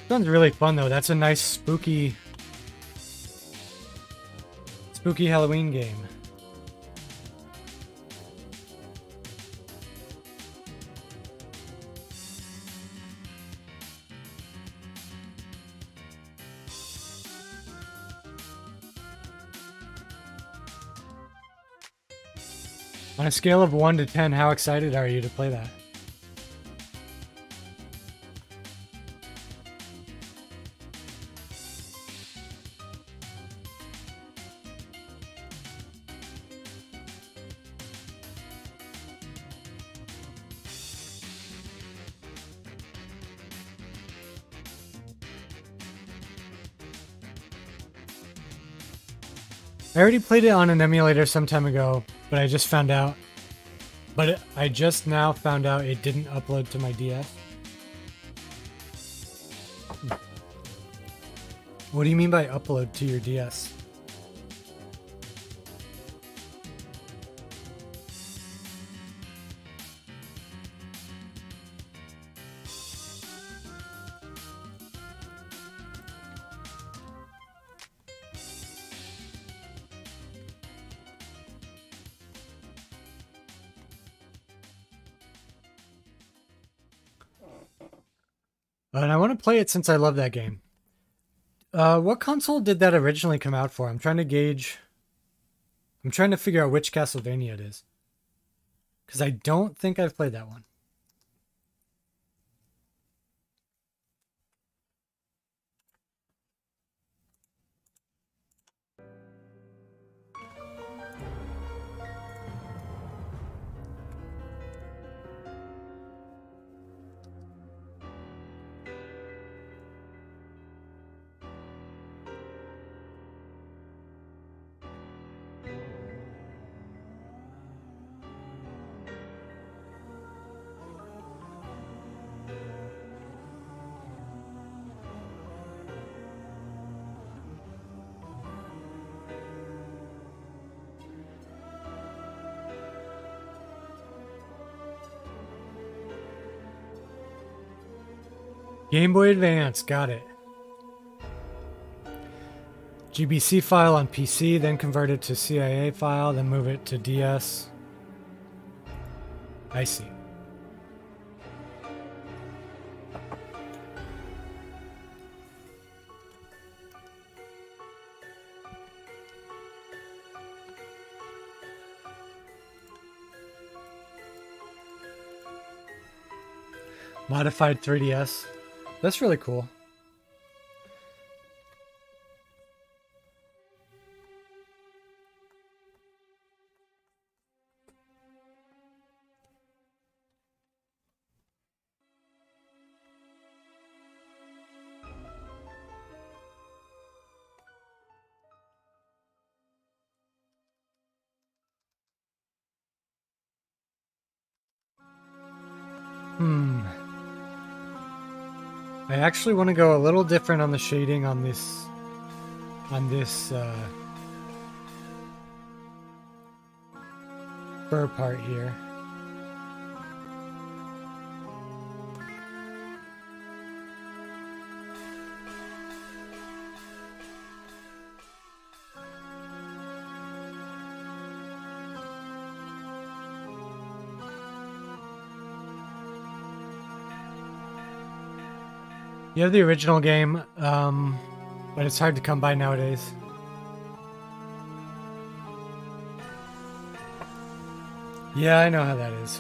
Sounds really fun though. That's a nice spooky Halloween game. On a scale of 1 to 10, how excited are you to play that? I already played it on an emulator some time ago, but I just found out. I just now found out it didn't upload to my DS. What do you mean by upload to your DS? And I want to play it since I love that game. What console did that originally come out for? I'm trying to gauge... I'm trying to figure out which Castlevania it is. Because I don't think I've played that one. Game Boy Advance, got it. GBC file on PC, then convert it to CIA file, then move it to DS. I see. Modified 3DS. That's really cool. I actually want to go a little different on the shading on this fur part here. You have the original game, but it's hard to come by nowadays. Yeah, I know how that is.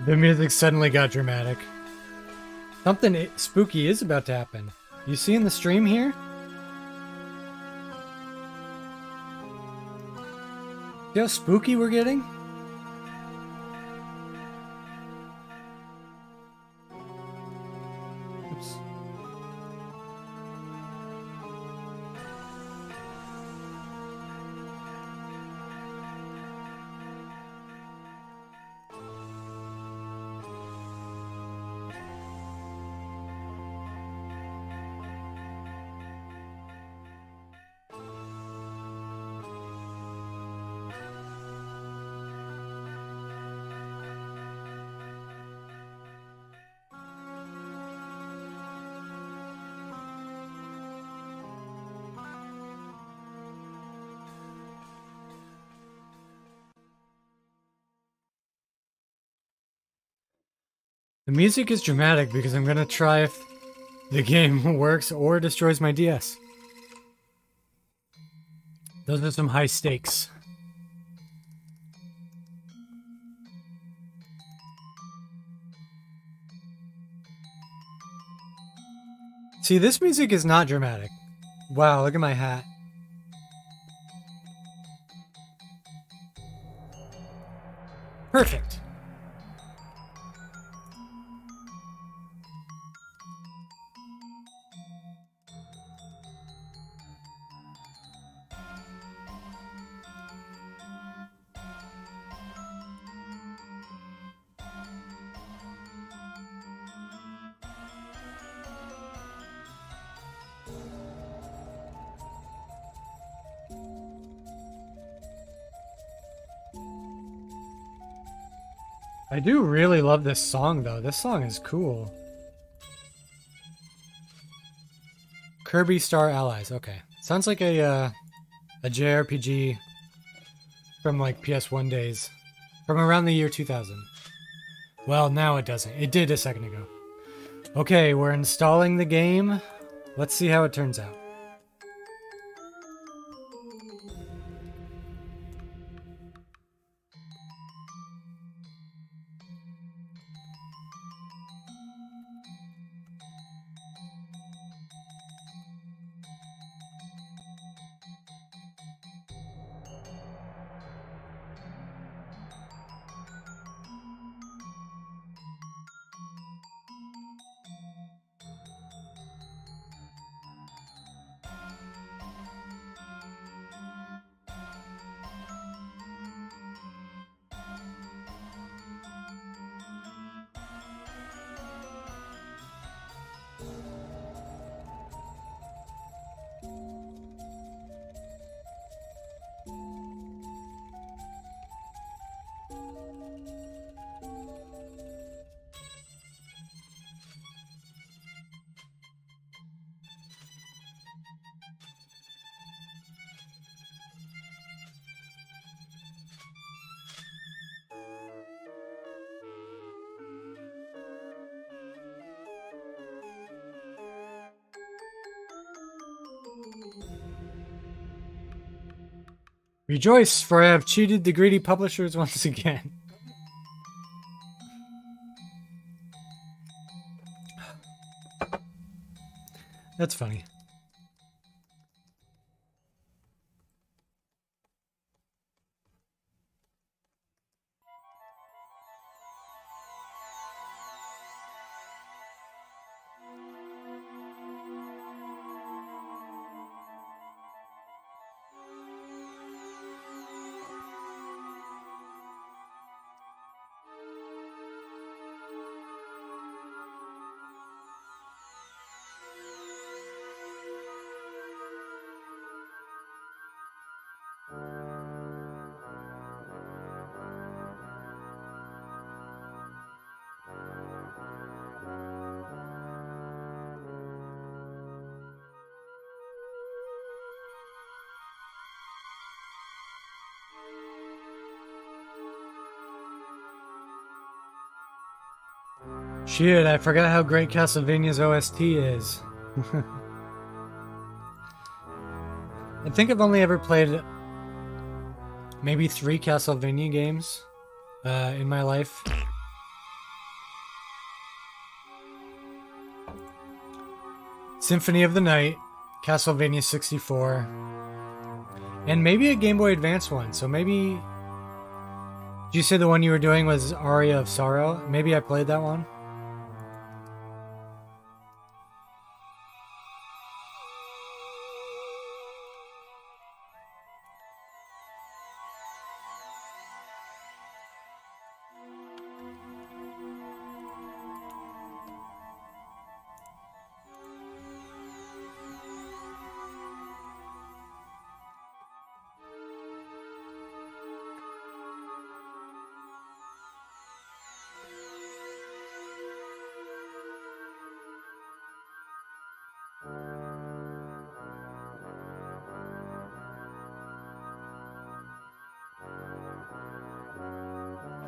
The music suddenly got dramatic. Something spooky is about to happen. You seeing the stream here? See how spooky we're getting? Oops. The music is dramatic because I'm gonna try if the game works or destroys my DS. Those are some high stakes. See, this music is not dramatic. Wow, look at my hat. Perfect. I do really love this song, though. This song is cool. Kirby Star Allies. Okay. Sounds like a JRPG from, like, PS1 days. From around the year 2000. Well, now it doesn't. It did a second ago. Okay, we're installing the game. Let's see how it turns out. Rejoice, for I have cheated the greedy publishers once again. That's funny. Shit, I forgot how great Castlevania's OST is. I think I've only ever played maybe 3 Castlevania games in my life. Symphony of the Night, Castlevania 64, and maybe a Game Boy Advance one. So maybe... Did you say the one you were doing was Aria of Sorrow? Maybe I played that one.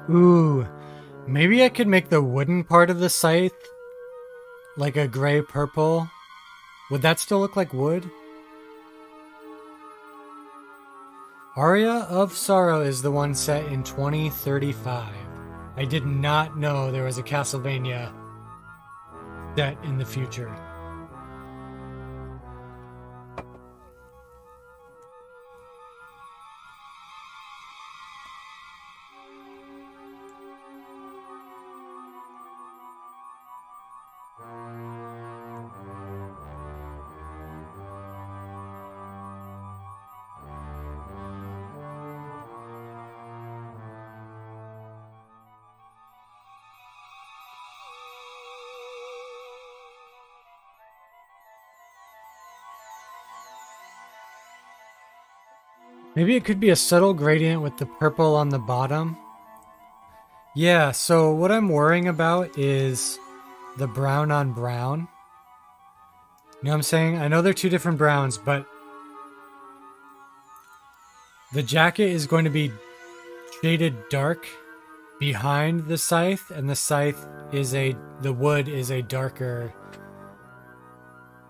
Ooh, maybe I could make the wooden part of the scythe like a gray-purple. Would that still look like wood? Aria of Sorrow is the one set in 2035. I did not know there was a Castlevania set in the future. Maybe it could be a subtle gradient with the purple on the bottom. Yeah, so what I'm worrying about is the brown on brown. You know what I'm saying? I know they're 2 different browns, but the jacket is going to be shaded dark behind the scythe, and the scythe is the wood is a darker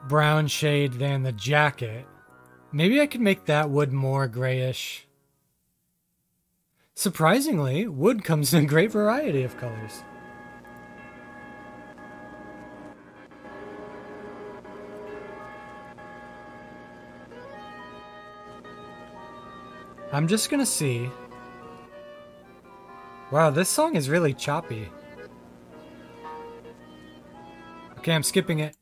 brown shade than the jacket. Maybe I could make that wood more grayish. Surprisingly, wood comes in a great variety of colors. I'm just gonna see. Wow, this song is really choppy. Okay, I'm skipping it.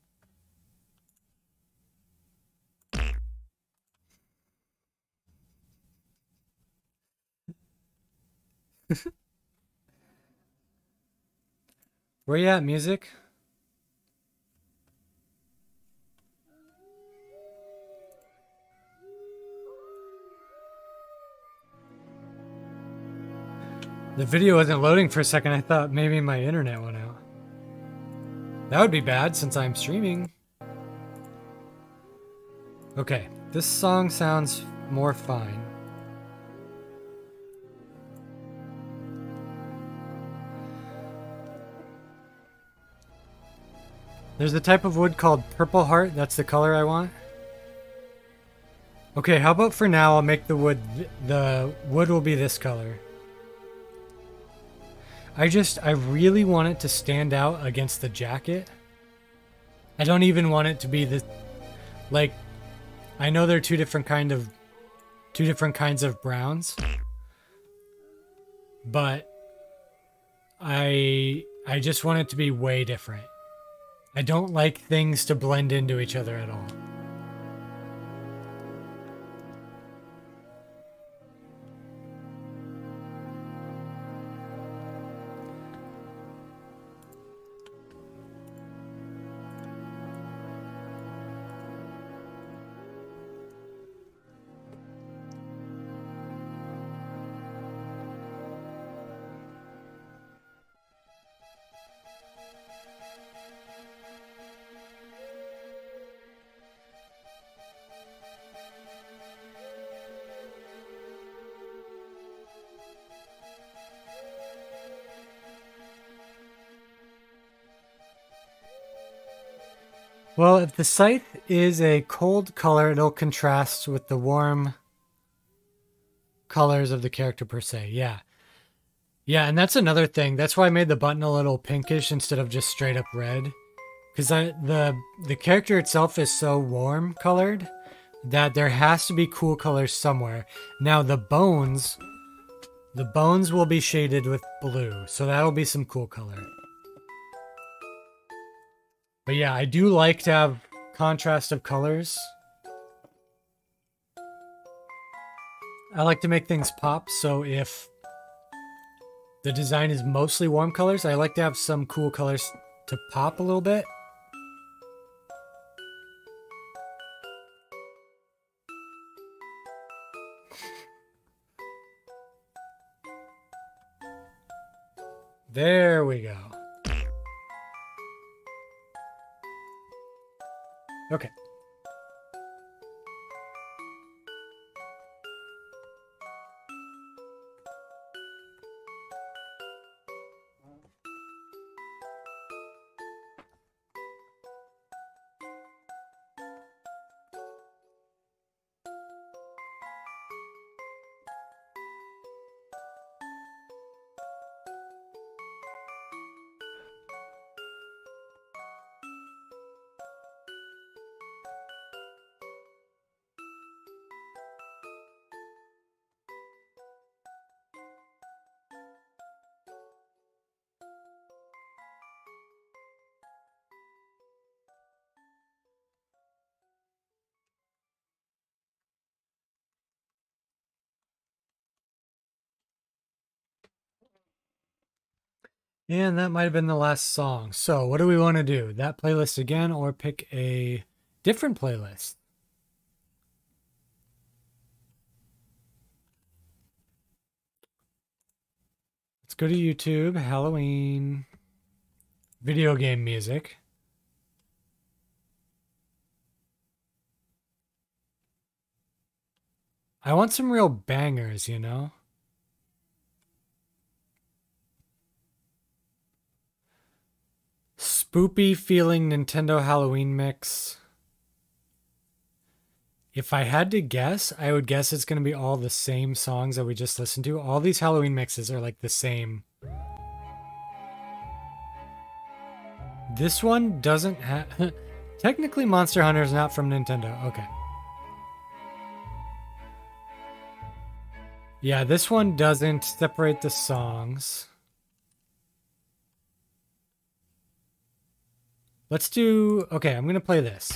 Where you at, music? The video wasn't loading for a second. I thought maybe my internet went out. That would be bad since I'm streaming. Okay, this song sounds more fine. There's a type of wood called Purple Heart. That's the color I want. Okay, how about for now I'll make the wood, the wood will be this color. I really want it to stand out against the jacket. I don't even want it to be the, like, I know they're two different kinds of browns, but I just want it to be way different. I don't like things to blend into each other at all. Well, if the scythe is a cold color, it'll contrast with the warm colors of the character per se. Yeah. Yeah, and that's another thing. That's why I made the button a little pinkish instead of just straight up red. Because the character itself is so warm colored that there has to be cool colors somewhere. Now the bones will be shaded with blue, so that'll be some cool color. But yeah, I do like to have contrast of colors. I like to make things pop, so if the design is mostly warm colors, I like to have some cool colors to pop a little bit. There we go. Okay. And that might have been the last song. So what do we want to do? That playlist again or pick a different playlist? Let's go to YouTube, Halloween, video game music. I want some real bangers, you know? Spoopy feeling Nintendo Halloween mix. If I had to guess, I would guess it's going to be all the same songs that we just listened to. All these Halloween mixes are like the same. This one doesn't have... Technically, Monster Hunter is not from Nintendo. Okay. Yeah, this one doesn't separate the songs. Let's do... Okay, I'm going to play this.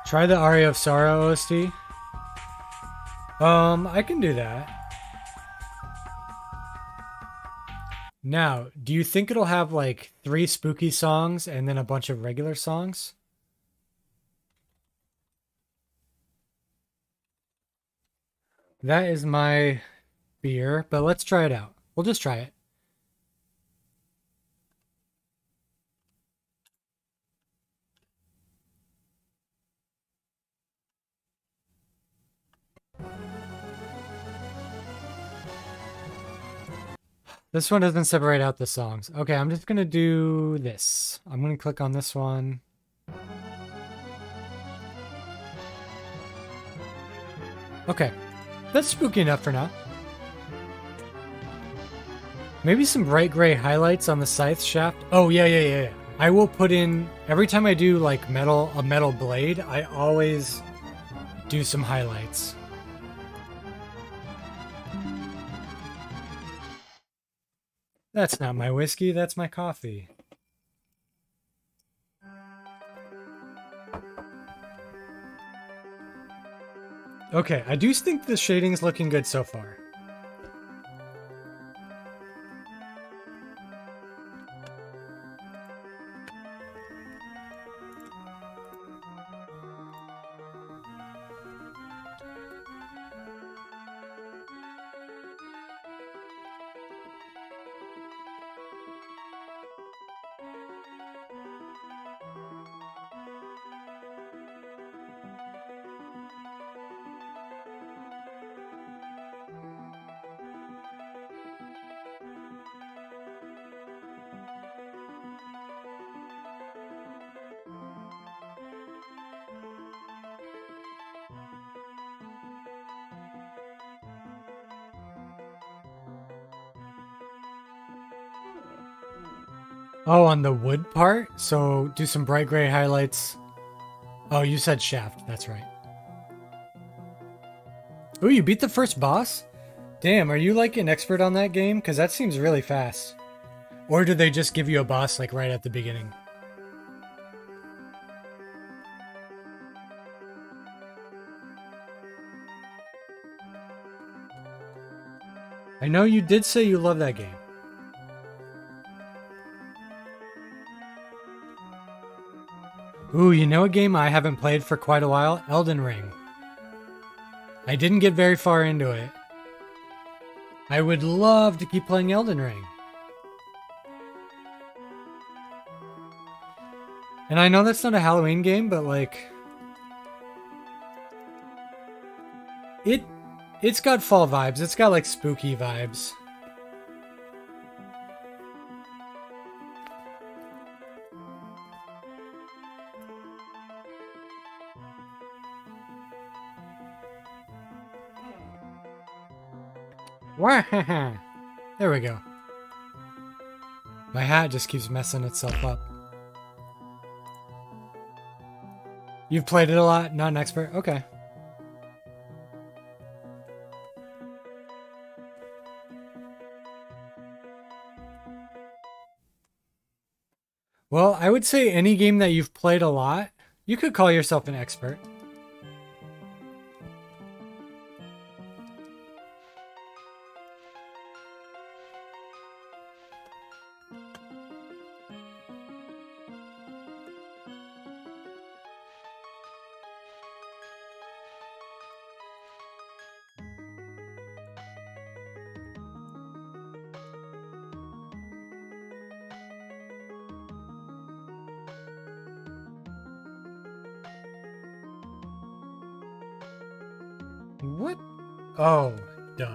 Try the Aria of Sorrow OST. I can do that. Now, do you think it'll have like 3 spooky songs and then a bunch of regular songs? That is my fear, but let's try it out. We'll just try it. This one doesn't separate out the songs. Okay, I'm just gonna do this. I'm gonna click on this one. Okay, that's spooky enough for now. Maybe some bright gray highlights on the scythe shaft. Oh, yeah. I will put in, every time I do like a metal blade, I always do some highlights. That's not my whiskey, that's my coffee. Okay, I do think the shading's looking good so far. Oh, on the wood part? So do some bright gray highlights. Oh, you said shaft. That's right. Oh, you beat the first boss? Damn, are you like an expert on that game? Because that seems really fast. Or did they just give you a boss like right at the beginning? I know you did say you love that game. Ooh, you know a game I haven't played for quite a while? Elden Ring. I didn't get very far into it. I would love to keep playing Elden Ring. And I know that's not a Halloween game, but like... It's got fall vibes. It's got like spooky vibes. There we go. My hat just keeps messing itself up. You've played it a lot? Not an expert? Okay. Well, I would say any game that you've played a lot, you could call yourself an expert. What? Oh, duh.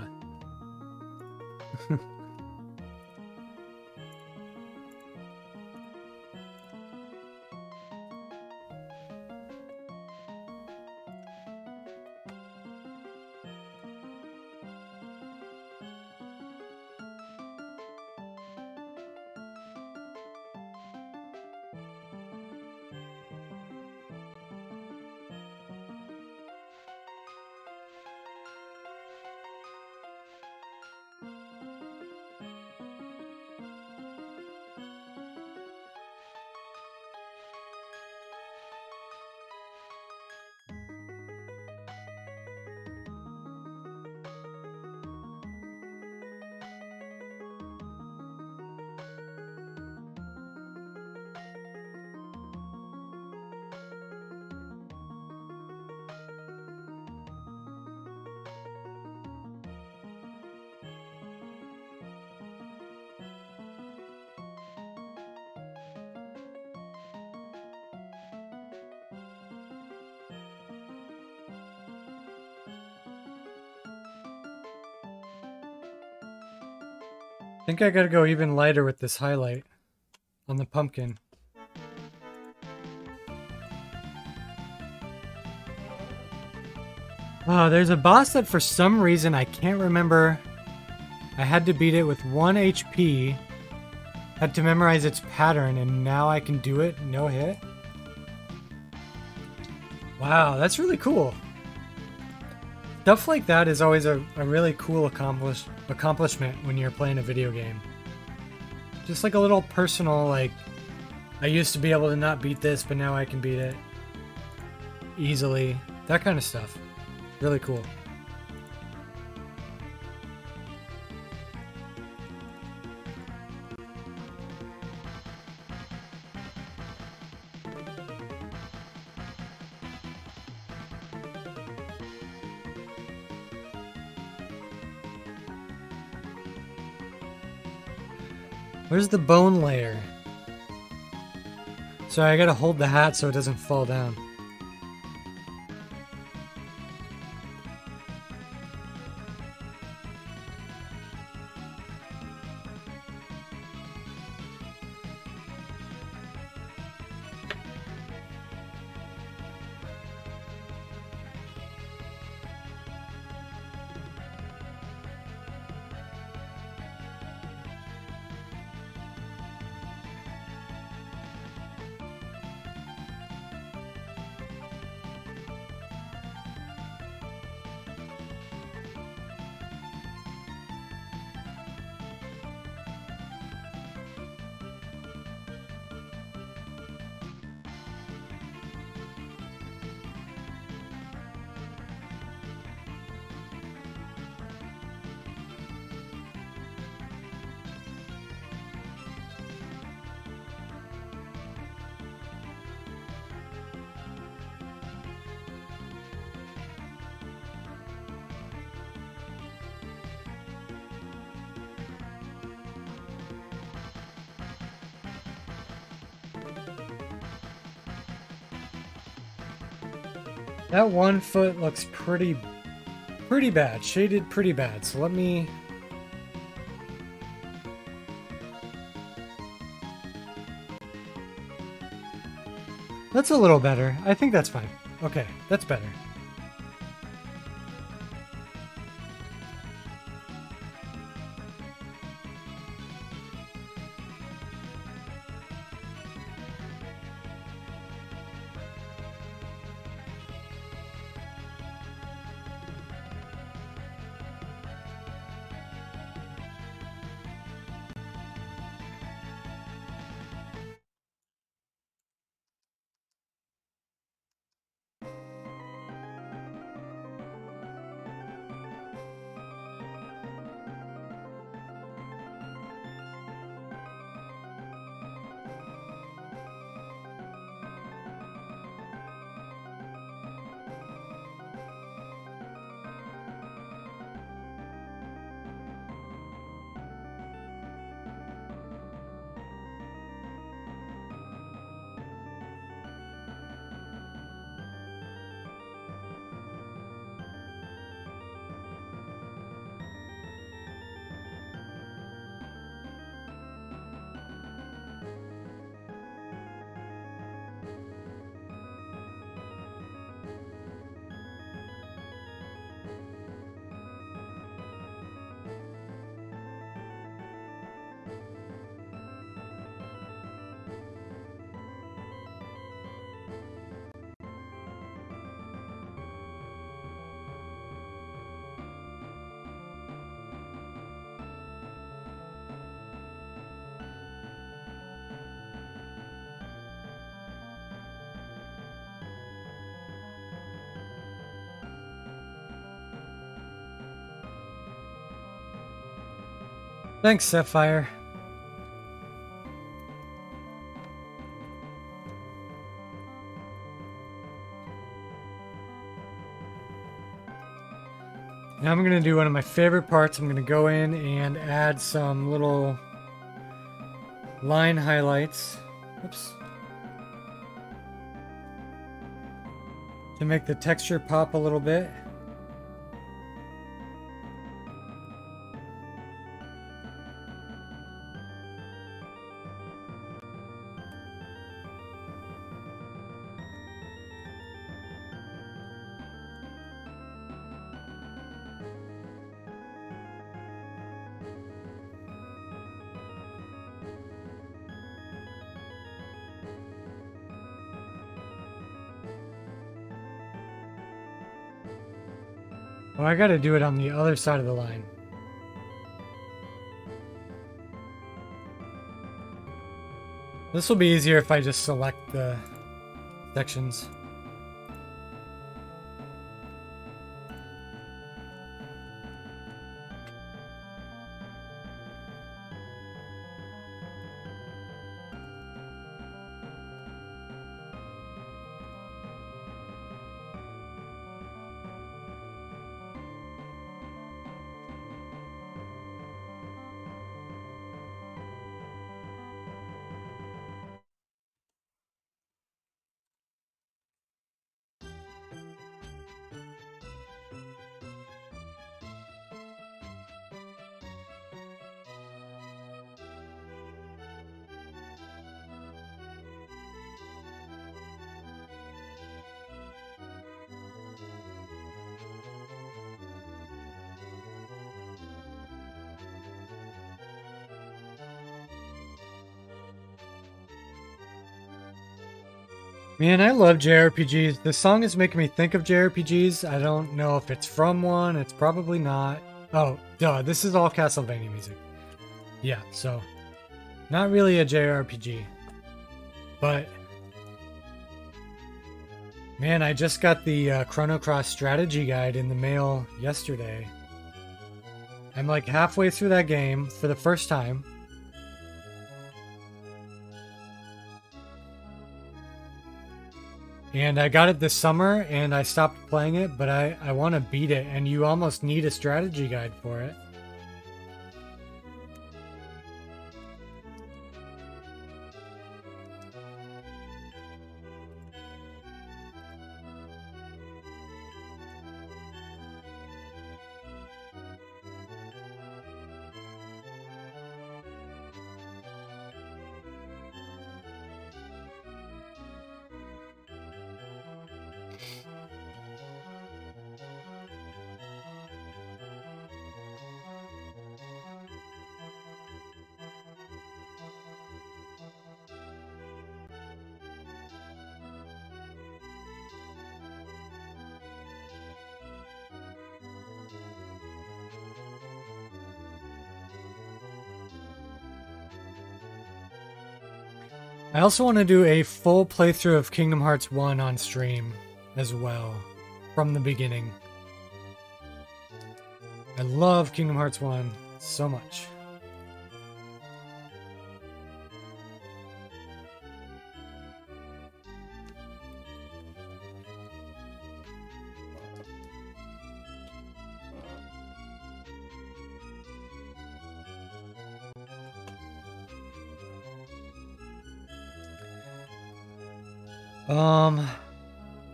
think I gotta go even lighter with this highlight on the pumpkin. Oh, there's a boss that for some reason I can't remember. I had to beat it with 1 HP. Had to memorize its pattern, and now I can do it no hit. Wow, that's really cool. Stuff like that is always a really cool accomplishment when you're playing a video game. Just like a little personal, like, I used to be able to not beat this, but now I can beat it easily. That kind of stuff. Really cool. Where's the bone layer? Sorry, I gotta hold the hat so it doesn't fall down. That one foot looks pretty bad. Shaded pretty bad. So let me... That's a little better. I think that's fine. Okay, that's better. Thanks, Sapphire. Now I'm going to do one of my favorite parts. I'm going to go in and add some little line highlights. Oops. To make the texture pop a little bit. Oh, I gotta do it on the other side of the line. This will be easier if I just select the sections. Man, I love JRPGs. This song is making me think of JRPGs. I don't know if it's from one. It's probably not. Oh, duh. This is all Castlevania music. Yeah, so not really a JRPG. But man, I just got the Chrono Cross strategy guide in the mail yesterday. I'm like halfway through that game for the first time. And I got it this summer, and I stopped playing it, but I want to beat it, and you almost need a strategy guide for it. I also want to do a full playthrough of Kingdom Hearts 1 on stream as well, from the beginning. I love Kingdom Hearts 1 so much.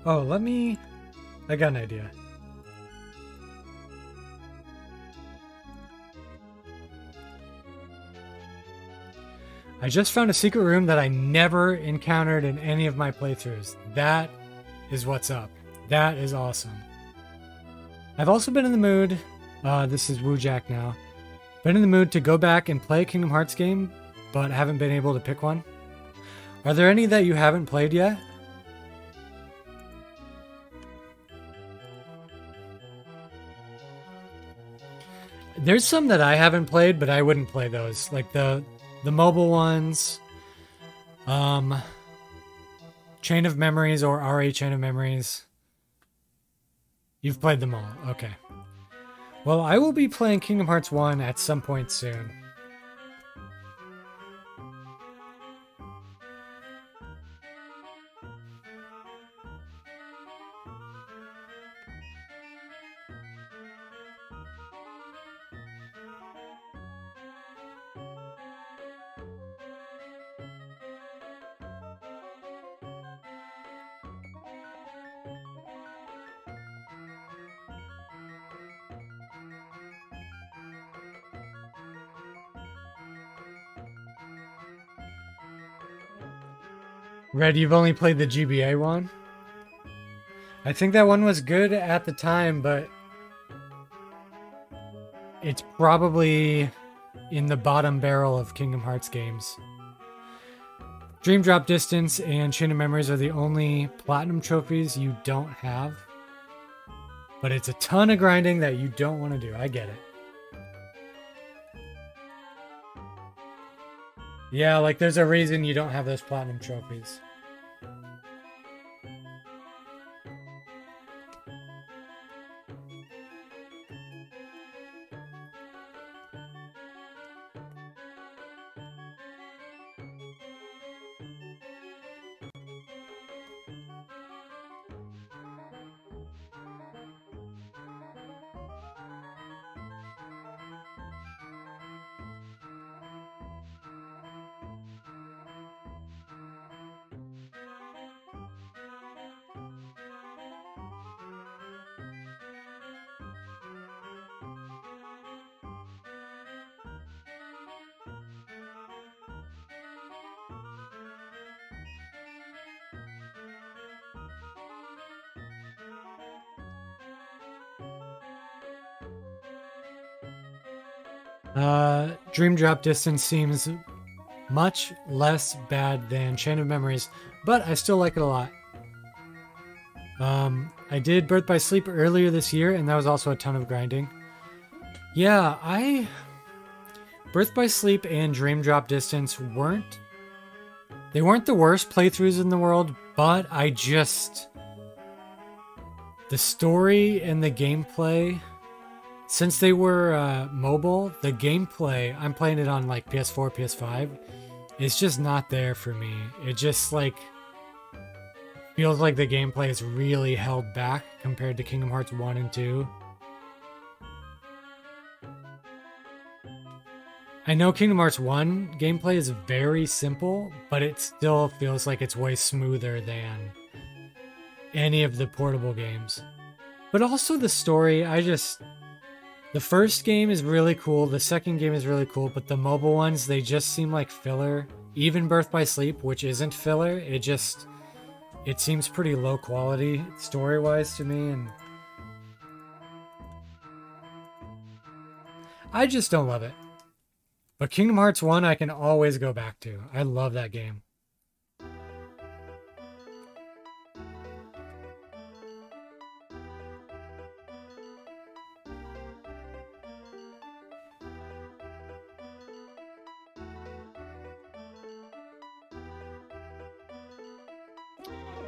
Oh, I got an idea. I just found a secret room that I never encountered in any of my playthroughs. That is what's up. That is awesome. I've also been in the mood, this is Woo Jack now, been in the mood to go back and play a Kingdom Hearts game, but haven't been able to pick one. Are there any that you haven't played yet? There's some that I haven't played, but I wouldn't play those. Like the mobile ones. Chain of Memories or RA Chain of Memories. You've played them all. Okay. Well, I will be playing Kingdom Hearts 1 at some point soon. Red, you've only played the GBA one? I think that one was good at the time, but it's probably in the bottom barrel of Kingdom Hearts games. Dream Drop Distance and Chain of Memories are the only platinum trophies you don't have. But it's a ton of grinding that you don't want to do. I get it. Yeah, like there's a reason you don't have those platinum trophies. Dream Drop Distance seems much less bad than Chain of Memories, but I still like it a lot. I did Birth by Sleep earlier this year, and that was also a ton of grinding. Yeah, Birth by Sleep and Dream Drop Distance weren't the worst playthroughs in the world, but the story and the gameplay, since they were mobile, the gameplay, I'm playing it on like PS4, PS5, it's just not there for me. It just like feels like the gameplay is really held back compared to Kingdom Hearts 1 and 2. I know Kingdom Hearts 1 gameplay is very simple, but it still feels like it's way smoother than any of the portable games. But also the story, the first game is really cool, the second game is really cool, but the mobile ones, they just seem like filler. Even Birth by Sleep, which isn't filler, it seems pretty low quality story-wise to me, and I just don't love it. But Kingdom Hearts 1 I can always go back to. I love that game.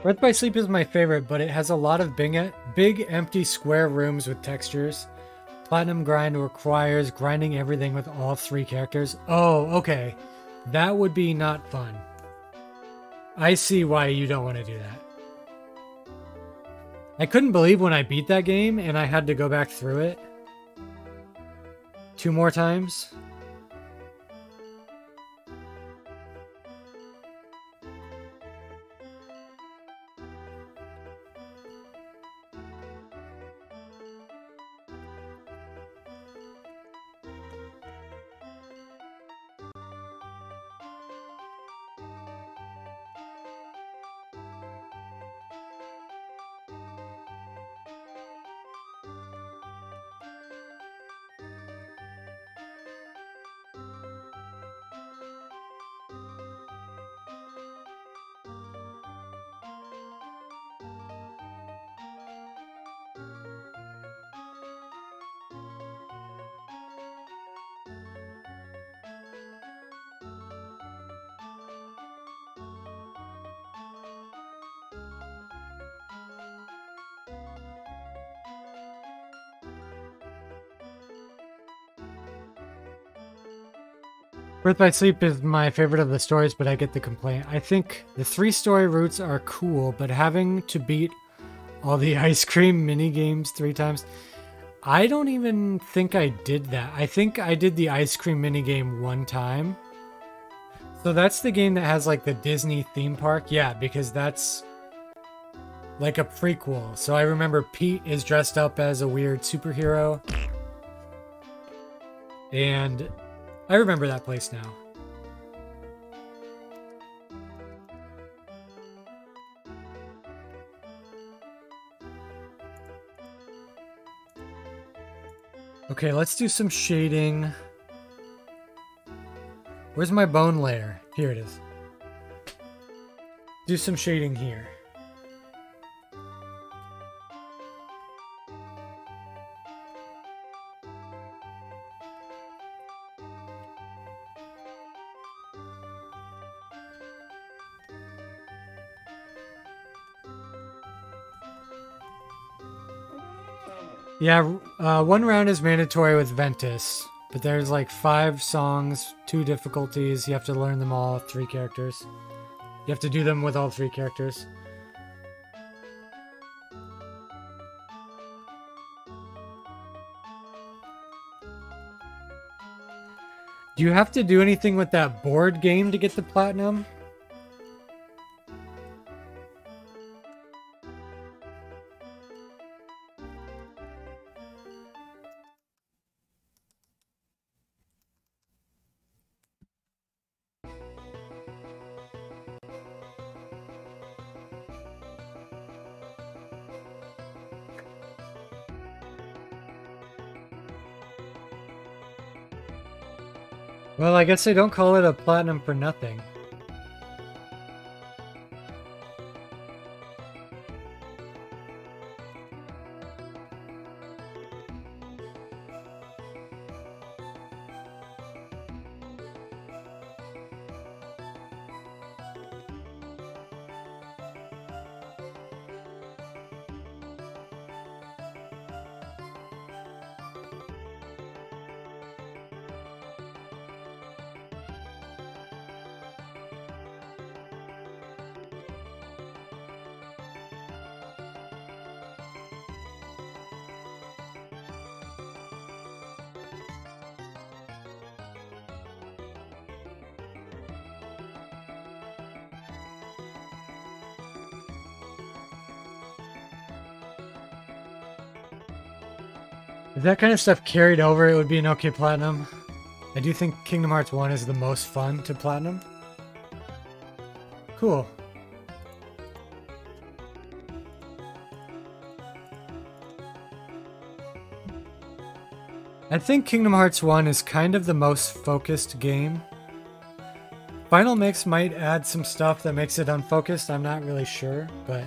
Birth by Sleep is my favorite, but it has a lot of big empty square rooms with textures. Platinum grind requires grinding everything with all 3 characters. Oh, okay. That would be not fun. I see why you don't want to do that. I couldn't believe when I beat that game and I had to go back through it 2 more times. Birth by Sleep is my favorite of the stories, but I get the complaint. I think the 3 story routes are cool, but having to beat all the ice cream mini games 3 times, I don't even think I did that. I think I did the ice cream mini game 1 time. So that's the game that has like the Disney theme park. Yeah, because that's like a prequel. So I remember Pete is dressed up as a weird superhero. And I remember that place now. Okay, let's do some shading. Where's my bone layer? Here it is. Do some shading here. Yeah, one round is mandatory with Ventus, but there's like 5 songs, 2 difficulties. You have to learn them all, 3 characters. You have to do them with all 3 characters. Do you have to do anything with that board game to get the platinum? Well, I guess they don't call it a platinum for nothing. If that kind of stuff carried over, it would be an okay platinum. I do think Kingdom Hearts 1 is the most fun to platinum. Cool. I think Kingdom Hearts 1 is kind of the most focused game. Final Mix might add some stuff that makes it unfocused, I'm not really sure, but...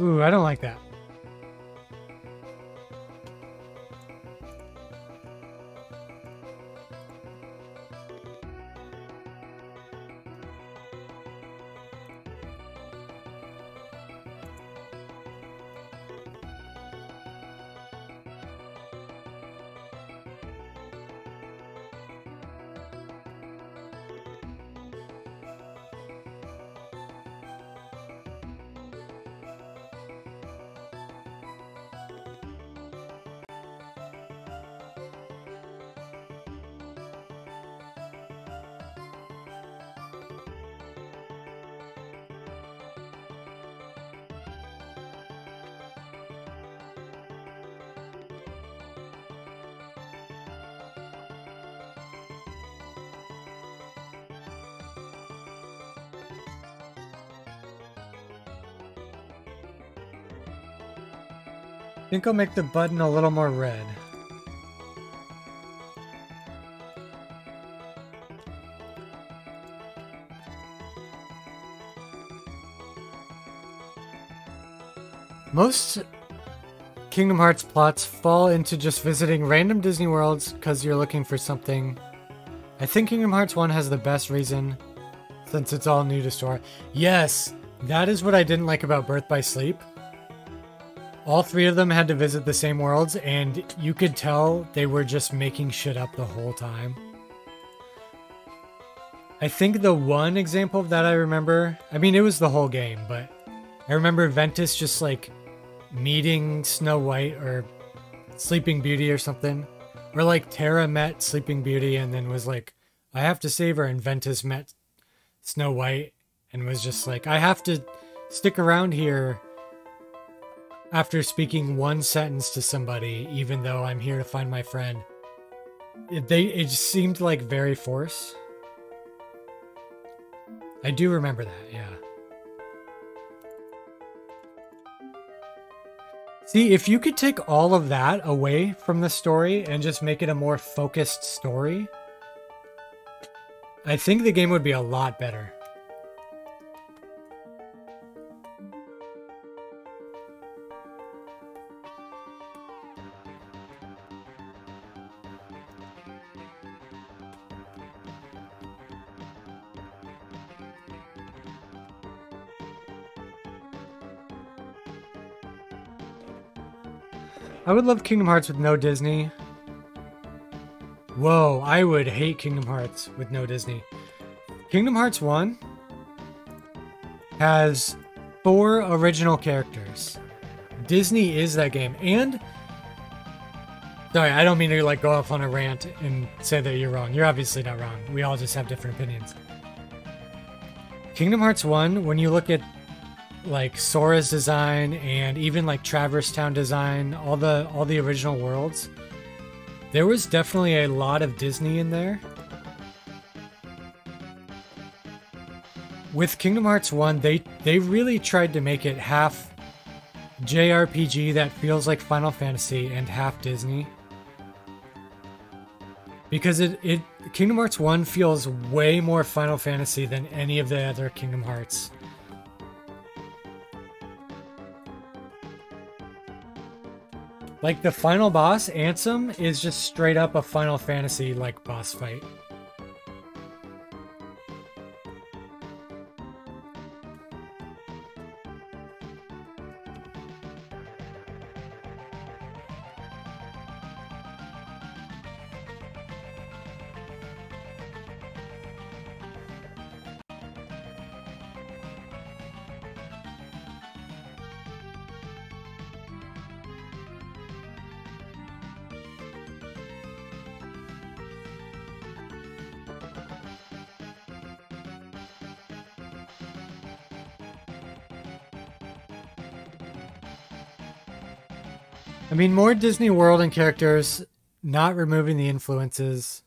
Ooh, I don't like that. I think I'll make the button a little more red. Most Kingdom Hearts plots fall into just visiting random Disney worlds because you're looking for something. I think Kingdom Hearts 1 has the best reason since it's all new to store. Yes, that is what I didn't like about Birth by Sleep. All 3 of them had to visit the same worlds, and you could tell they were just making shit up the whole time. I think the one example of that I remember, I mean, it was the whole game, but I remember Ventus just like meeting Snow White or Sleeping Beauty or something. Or like Terra met Sleeping Beauty and then was like, I have to save her, and Ventus met Snow White and was just like, I have to stick around here after speaking one sentence to somebody, even though I'm here to find my friend. It just seemed like very forced. I do remember that, yeah. See, if you could take all of that away from the story and just make it a more focused story, I think the game would be a lot better. I would love Kingdom Hearts with no Disney. Whoa, I would hate Kingdom Hearts with no Disney. Kingdom Hearts 1 has 4 original characters. Disney is that game. And sorry, I don't mean to like go off on a rant and say that you're wrong. You're obviously not wrong. We all just have different opinions. Kingdom Hearts 1, when you look at like Sora's design and even like Traverse Town design, all the original worlds, there was definitely a lot of Disney in there. With Kingdom Hearts 1, they really tried to make it half JRPG that feels like Final Fantasy and half Disney. Because Kingdom Hearts 1 feels way more Final Fantasy than any of the other Kingdom Hearts. Like the final boss, Ansem, is just straight up a Final Fantasy like boss fight. I mean, more Disney World and characters, not removing the influences.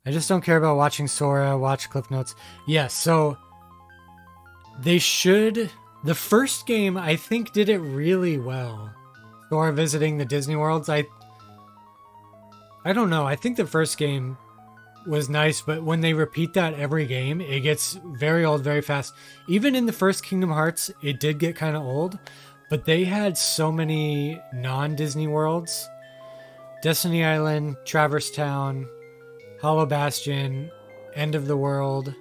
I just don't care about watching Sora, watch Cliff Notes. Yes, so they should... The first game, I think, did it really well. Sora visiting the Disney Worlds, I don't know. I think the first game was nice, but when they repeat that every game, it gets very old very fast. Even in the first Kingdom Hearts, it did get kind of old. But they had so many non-Disney worlds. Destiny Island, Traverse Town, Hollow Bastion, End of the World.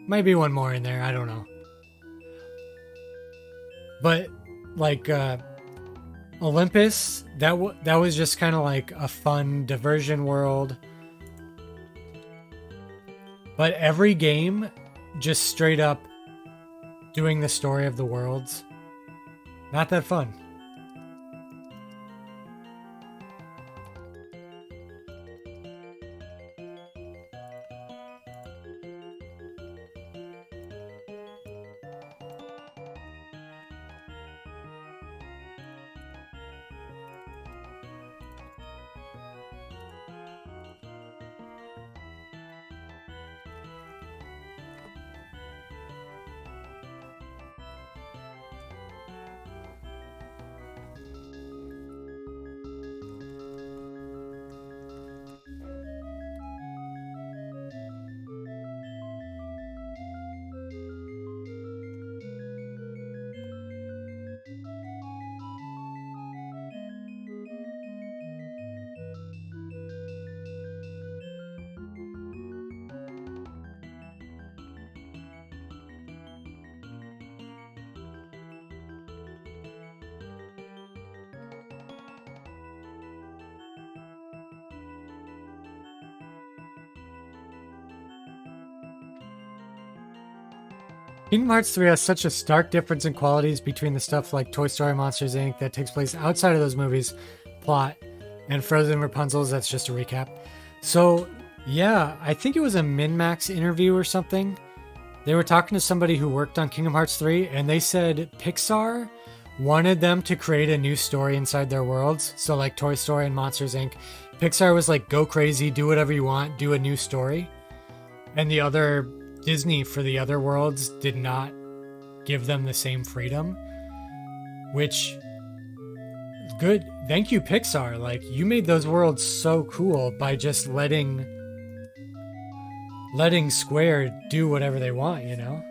Might be one more in there, I don't know. But, like, Olympus, that was just kind of like a fun diversion world. But every game, just straight up doing the story of the worlds. Not that fun. Kingdom Hearts 3 has such a stark difference in qualities between the stuff like Toy Story Monsters Inc. that takes place outside of those movies, plot, and Frozen Rapunzel's that's just a recap. So, yeah, I think it was a Min-Max interview or something. They were talking to somebody who worked on Kingdom Hearts 3, and they said Pixar wanted them to create a new story inside their worlds. So, like Toy Story and Monsters Inc., Pixar was like, go crazy, do whatever you want, do a new story. And the other... Disney, for the other worlds, did not give them the same freedom. Which... Good. Thank you, Pixar. Like, you made those worlds so cool by just letting Square do whatever they want, you know?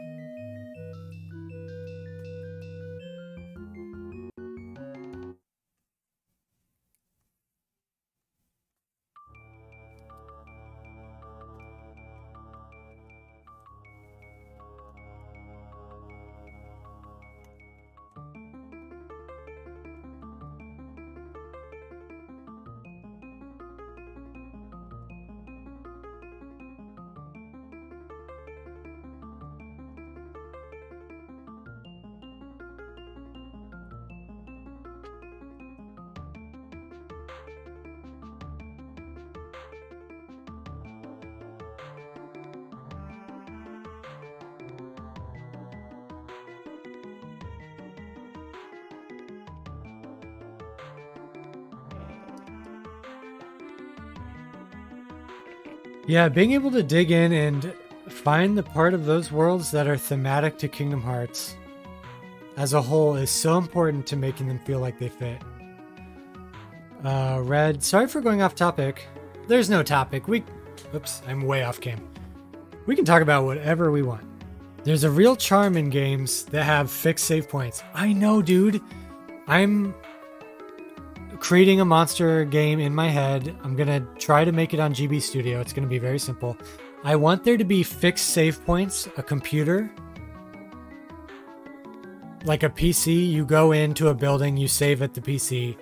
Yeah, being able to dig in and find the part of those worlds that are thematic to Kingdom Hearts as a whole is so important to making them feel like they fit. Red, sorry for going off topic. There's no topic. Oops, I'm way off cam. We can talk about whatever we want. There's a real charm in games that have fixed save points. I know, dude. I'm creating a monster game in my head. I'm gonna try to make it on GB Studio. It's gonna be very simple. I want there to be fixed save points, a computer, like a PC. You go into a building, you save at the PC.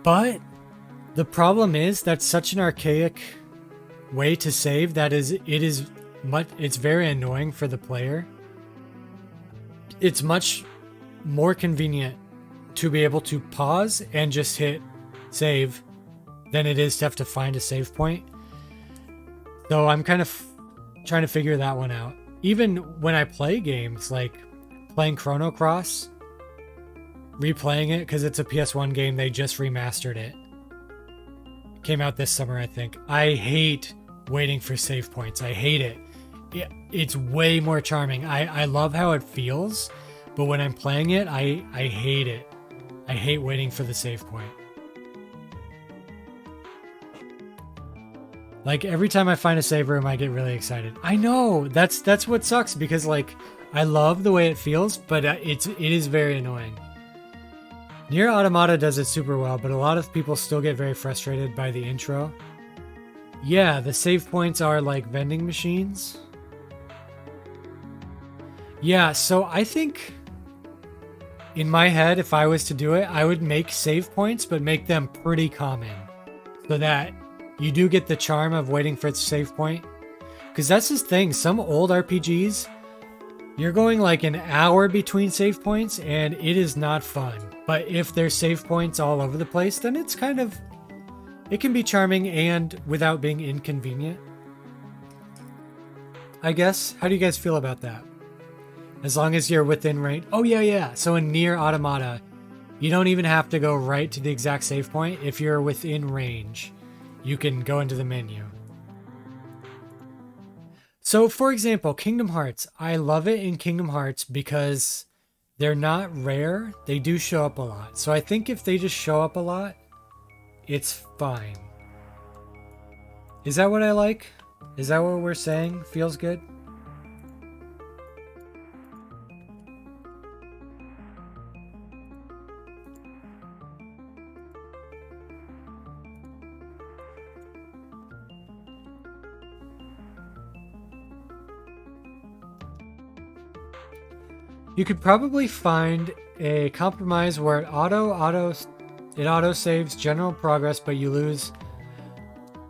But the problem is that's such an archaic way to save that it's very annoying for the player. It's much more convenient to be able to pause and just hit save than it is to have to find a save point. So I'm kind of trying to figure that one out. Even when I play games like playing Chrono Cross, replaying it because it's a PS1 game, they just remastered it. Came out this summer, I think. I hate waiting for save points. I hate it. It's way more charming. I love how it feels, but when I'm playing it, I hate it. I hate waiting for the save point. Like every time I find a save room, I get really excited. I know that's what sucks because like I love the way it feels, but it is very annoying. Nier Automata does it super well, but a lot of people still get very frustrated by the intro. Yeah, the save points are like vending machines. Yeah, so I think in my head, if I was to do it, I would make save points, but make them pretty common so that you do get the charm of waiting for its save point. Because that's the thing, some old RPGs, you're going like an hour between save points and it is not fun. But if there's save points all over the place, then it's kind of, it can be charming and without being inconvenient. I guess. How do you guys feel about that? As long as you're within range. Oh yeah. So in Nier Automata, you don't even have to go right to the exact save point. If you're within range, you can go into the menu. So for example, Kingdom Hearts. I love it in Kingdom Hearts because they're not rare. They do show up a lot. So I think if they just show up a lot, it's fine. Is that what I like? Is that what we're saying? Feels good? You could probably find a compromise where it auto saves general progress, but you lose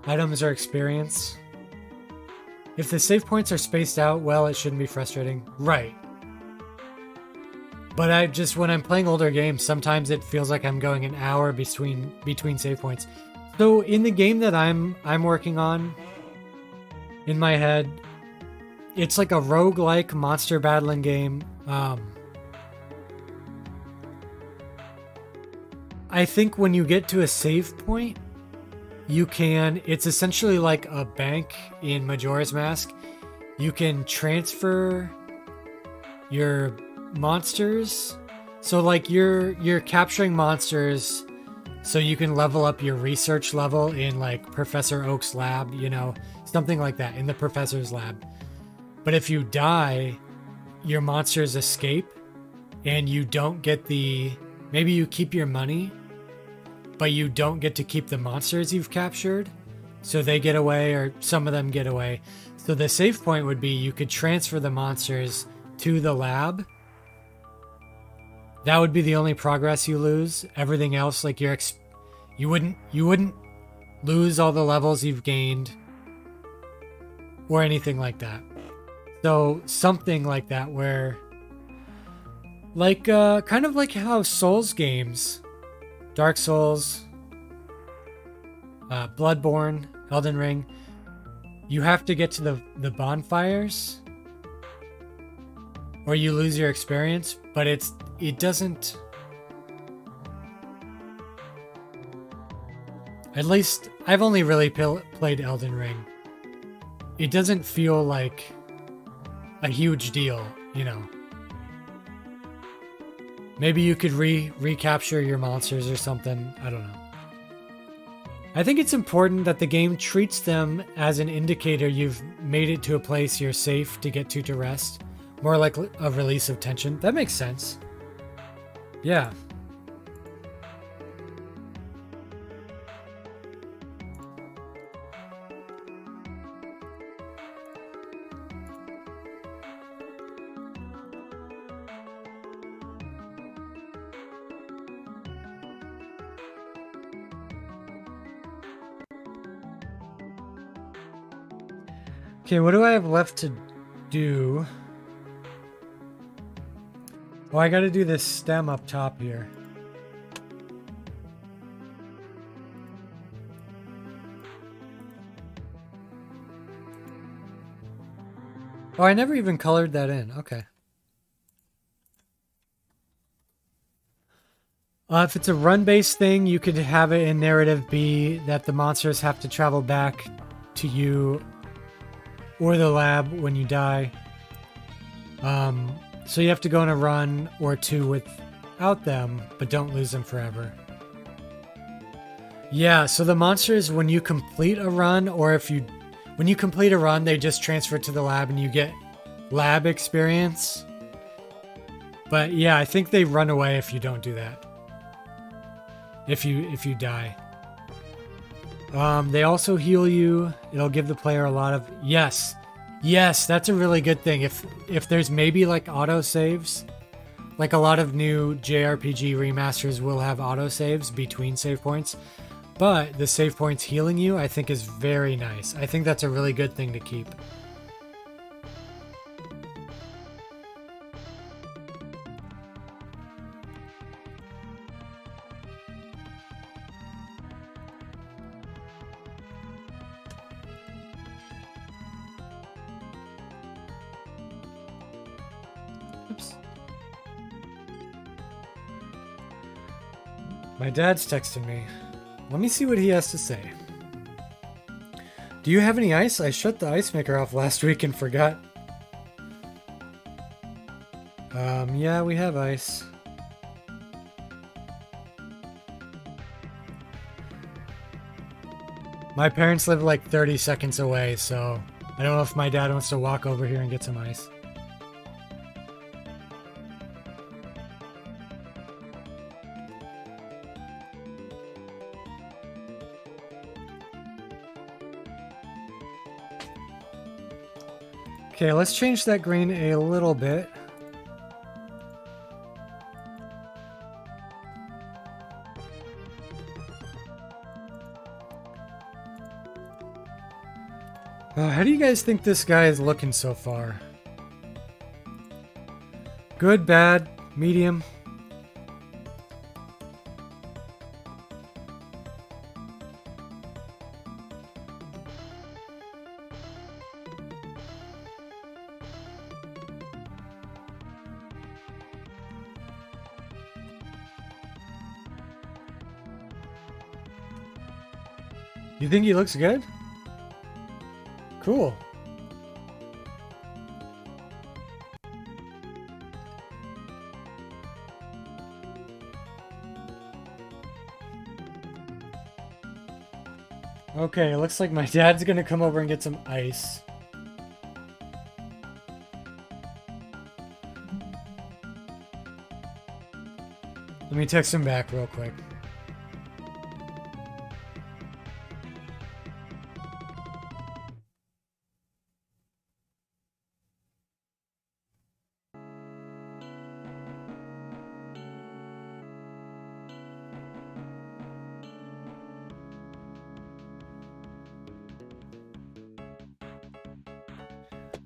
items or experience. If the save points are spaced out, well, it shouldn't be frustrating. Right. But when I'm playing older games, sometimes it feels like I'm going an hour between save points. So in the game that I'm working on in my head, it's like a roguelike monster battling game. I think when you get to a save point, it's essentially like a bank in Majora's Mask. You can transfer your monsters. So like you're capturing monsters so you can level up your research level in like Professor Oak's lab, something like that in the professor's lab. But if you die, your monsters escape and you don't get maybe you keep your money, but you don't get to keep the monsters you've captured. So they get away, or some of them get away. So the save point would be you could transfer the monsters to the lab. That would be the only progress you lose. Everything else, like you wouldn't lose all the levels you've gained or anything like that. So something like that where, like, kind of like how Souls games, Dark Souls, Bloodborne, Elden Ring, you have to get to the bonfires or you lose your experience, but it doesn't, at least I've only really played Elden Ring. it doesn't feel like a huge deal, you know. Maybe you could recapture your monsters or something. I don't know. I think it's important that the game treats them as an indicator you've made it to a place you're safe to get to rest. More like a release of tension. That makes sense. Yeah. Okay, what do I have left to do? Oh, I gotta do this stem up top here. Oh, I never even colored that in. Okay. If it's a run-based thing, you could have it in narrative be that the monsters have to travel back to you or the lab when you die. So you have to go on a run or two without them, but don't lose them forever. Yeah, so the monsters, when you complete a run, or when you complete a run, they just transfer to the lab and you get lab experience. But yeah, I think they run away if you don't do that. If you die. They also heal you. It'll give the player a lot of... Yes, that's a really good thing. If there's maybe like auto saves, like a lot of new JRPG remasters will have auto saves between save points, but the save points healing you, I think is very nice. I think that's a really good thing to keep. Oops. My dad's texting me. Let me see what he has to say. Do you have any ice? I shut the ice maker off last week and forgot. Yeah, we have ice. My parents live like 30 seconds away, so I don't know if my dad wants to walk over here and get some ice. Okay, let's change that green a little bit. How do you guys think this guy is looking so far? Good, bad, medium? You think he looks good? Cool. Okay, it looks like my dad's gonna come over and get some ice. Let me text him back real quick.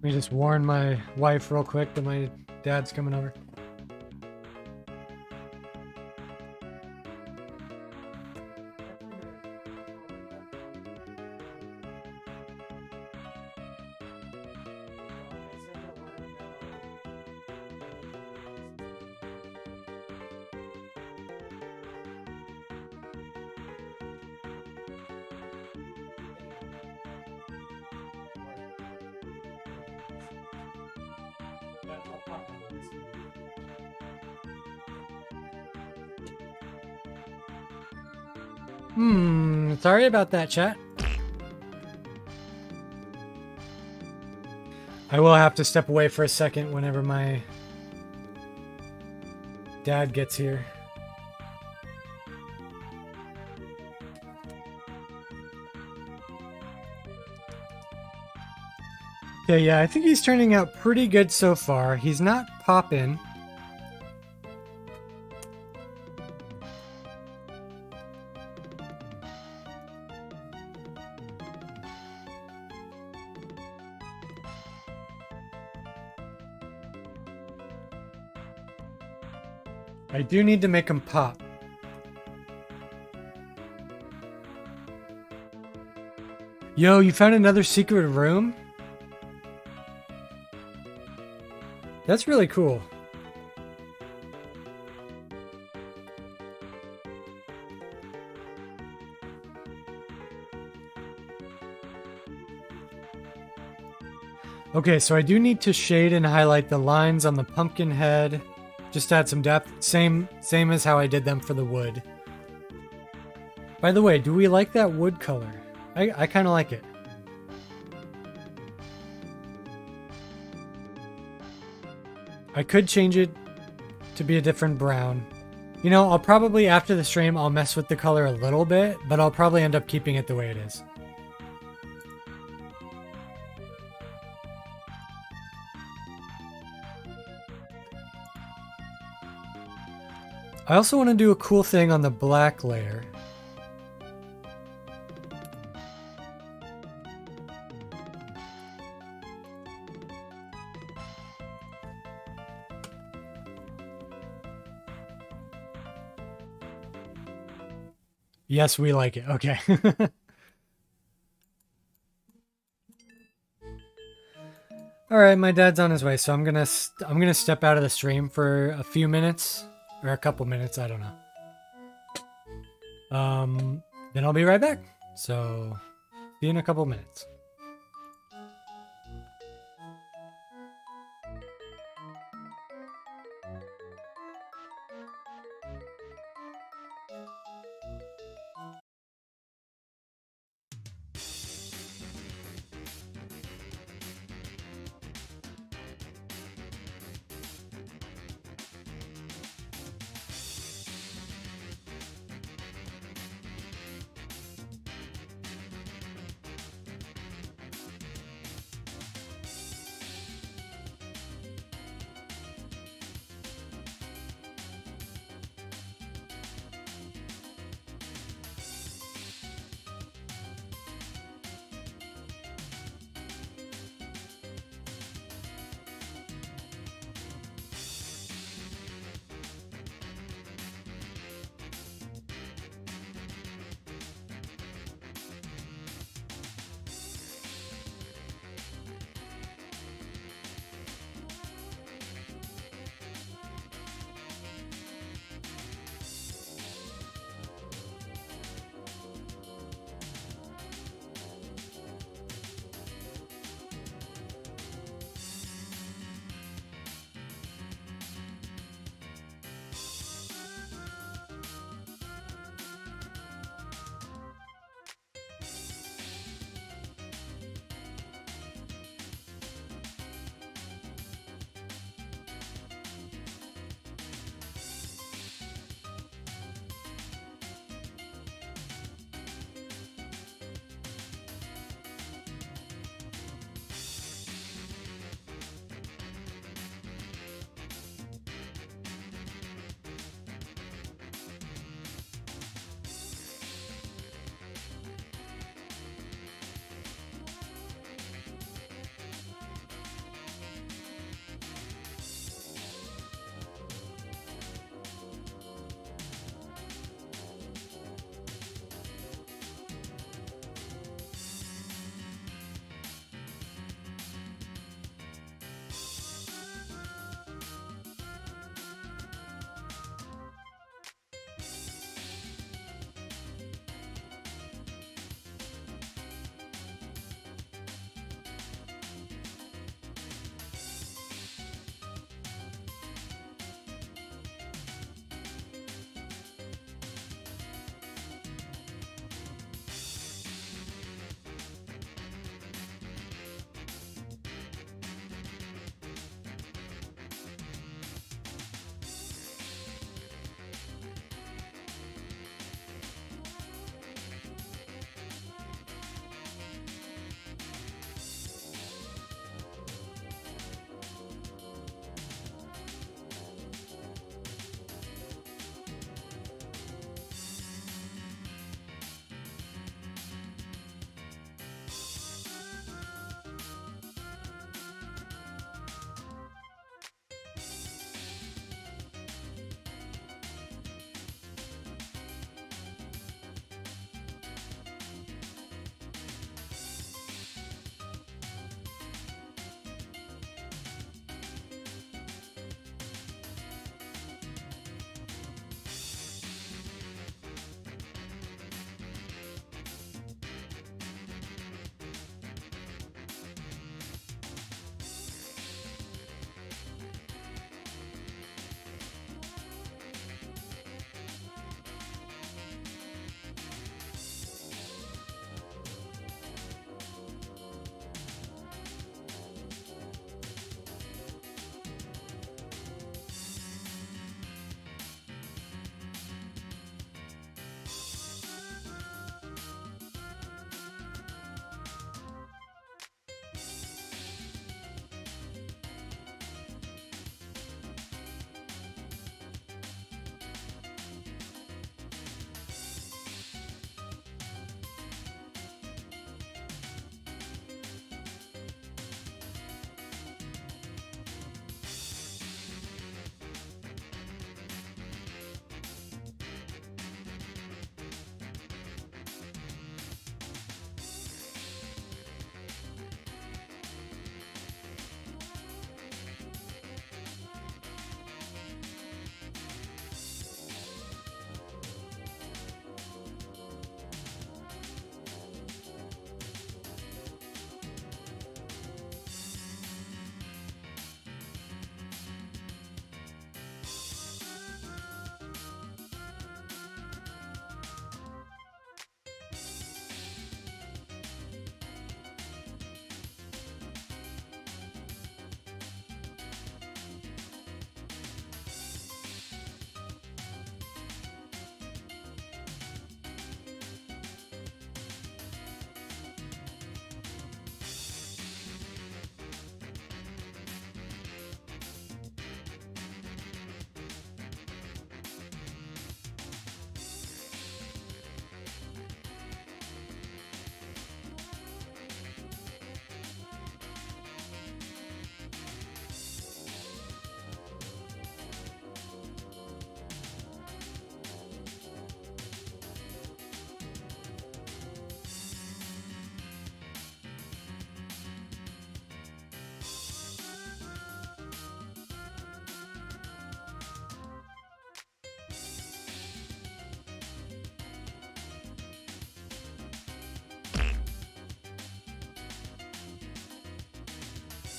Let me just warn my wife real quick that my dad's coming over. Sorry about that, chat. I will have to step away for a second whenever my dad gets here. Okay, yeah, I think he's turning out pretty good so far. He's not popping. I do need to make him pop. Yo, you found another secret room? That's really cool. Okay, so I do need to shade and highlight the lines on the pumpkin head. Just to add some depth. Same as how I did them for the wood. By the way, do we like that wood color? I kind of like it. I could change it to be a different brown. You know, I'll probably, after the stream, I'll mess with the color a little bit, but I'll probably end up keeping it the way it is. I also want to do a cool thing on the black layer. Yes, we like it. Okay. All right, my dad's on his way, so I'm gonna step out of the stream for a few minutes. Or a couple minutes, I don't know. Then I'll be right back. So, see you in a couple minutes.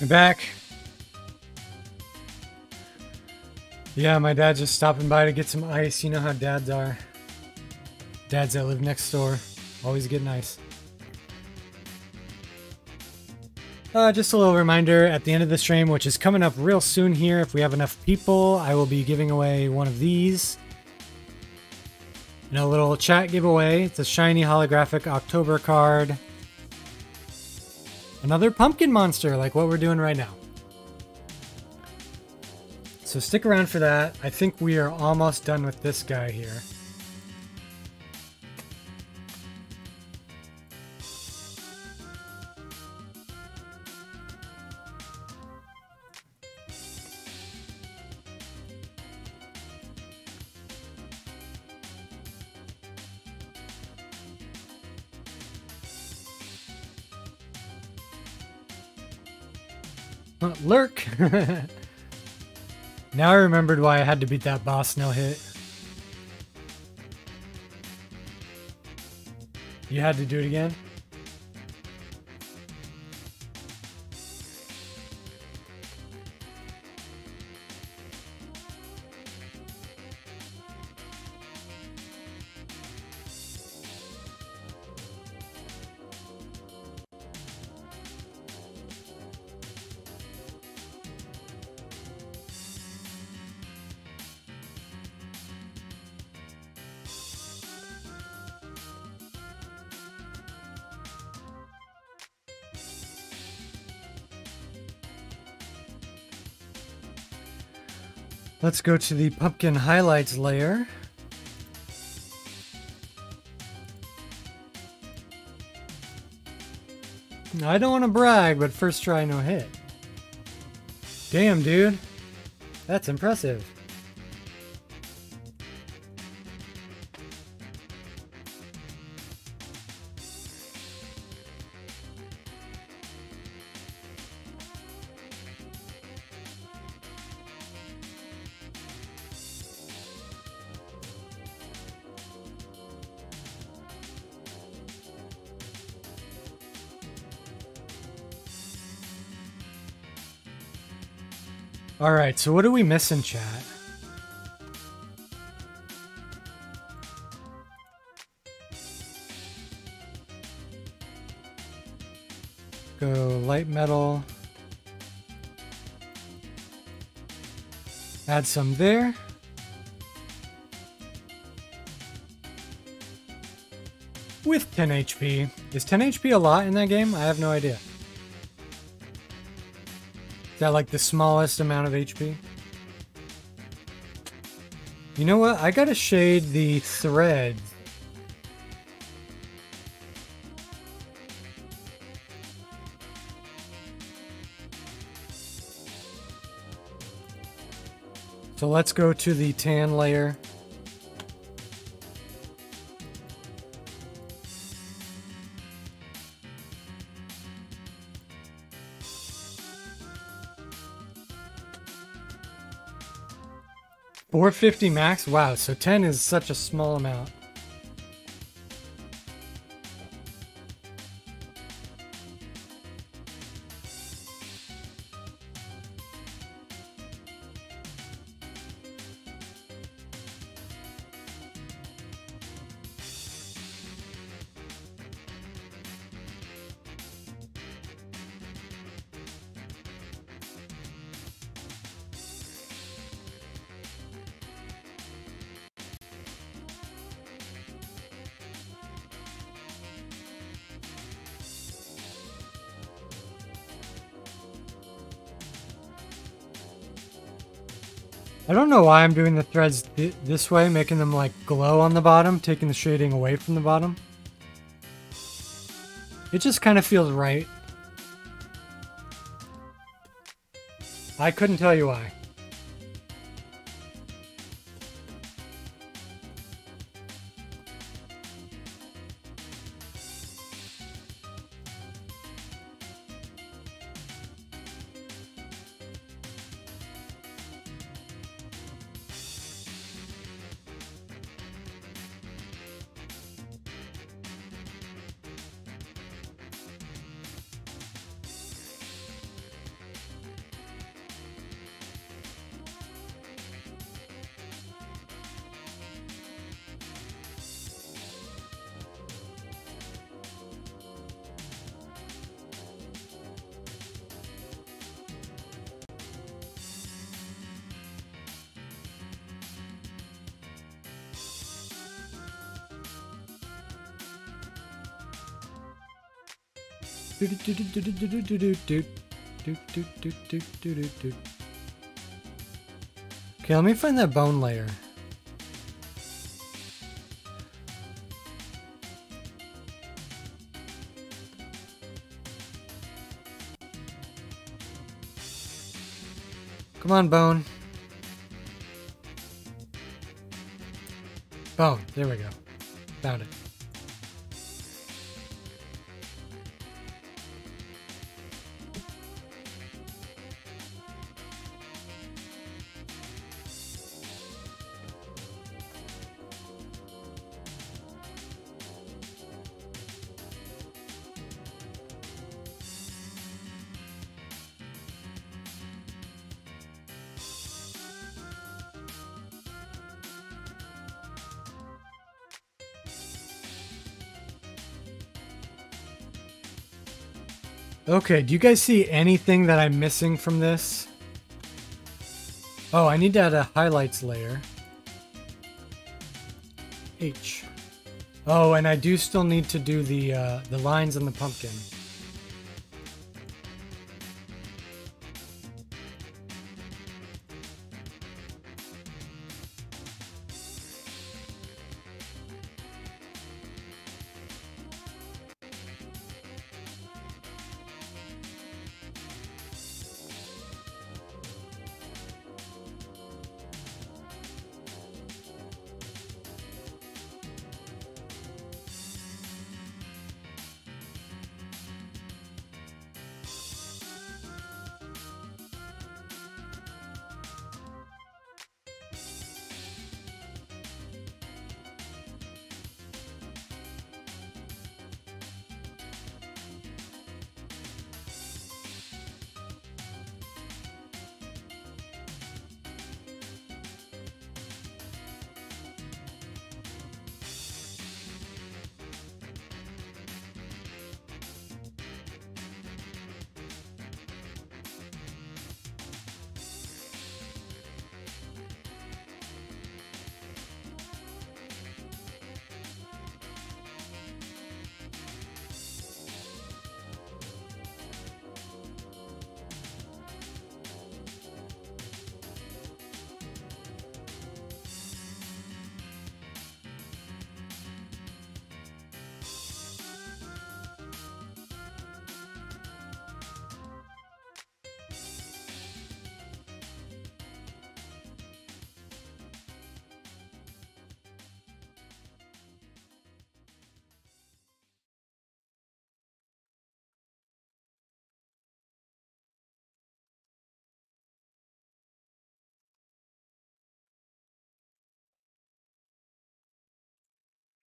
I'm back. Yeah, my dad's just stopping by to get some ice. You know how dads are. Dads that live next door always get ice. Just a little reminder at the end of the stream, which is coming up real soon here. If we have enough people, I will be giving away one of these. And a little chat giveaway. It's a shiny holographic October card. Another pumpkin monster, like what we're doing right now. So stick around for that. I think we are almost done with this guy here. Lurk! Now I remembered why I had to beat that boss no hit. You had to do it again? Let's go to the pumpkin highlights layer. I don't want to brag, but first try no hit. Damn, dude. That's impressive. Alright, so what do we miss in chat? Go light metal. Add some there. With 10 HP. Is 10 HP a lot in that game? I have no idea. Is that like the smallest amount of HP? You know what? I gotta shade the thread. So let's go to the tan layer. $450 max? Wow, so 10 is such a small amount. I don't know why I'm doing the threads this way, making them like glow on the bottom, taking the shading away from the bottom. It just kind of feels right. I couldn't tell you why. Okay, let me find that bone layer. Come on, bone. Bone. There we go. Found it. Okay, do you guys see anything that I'm missing from this? Oh, I need to add a highlights layer. H. Oh, and I do still need to do the lines on the pumpkin.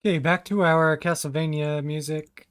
Okay, back to our Castlevania music.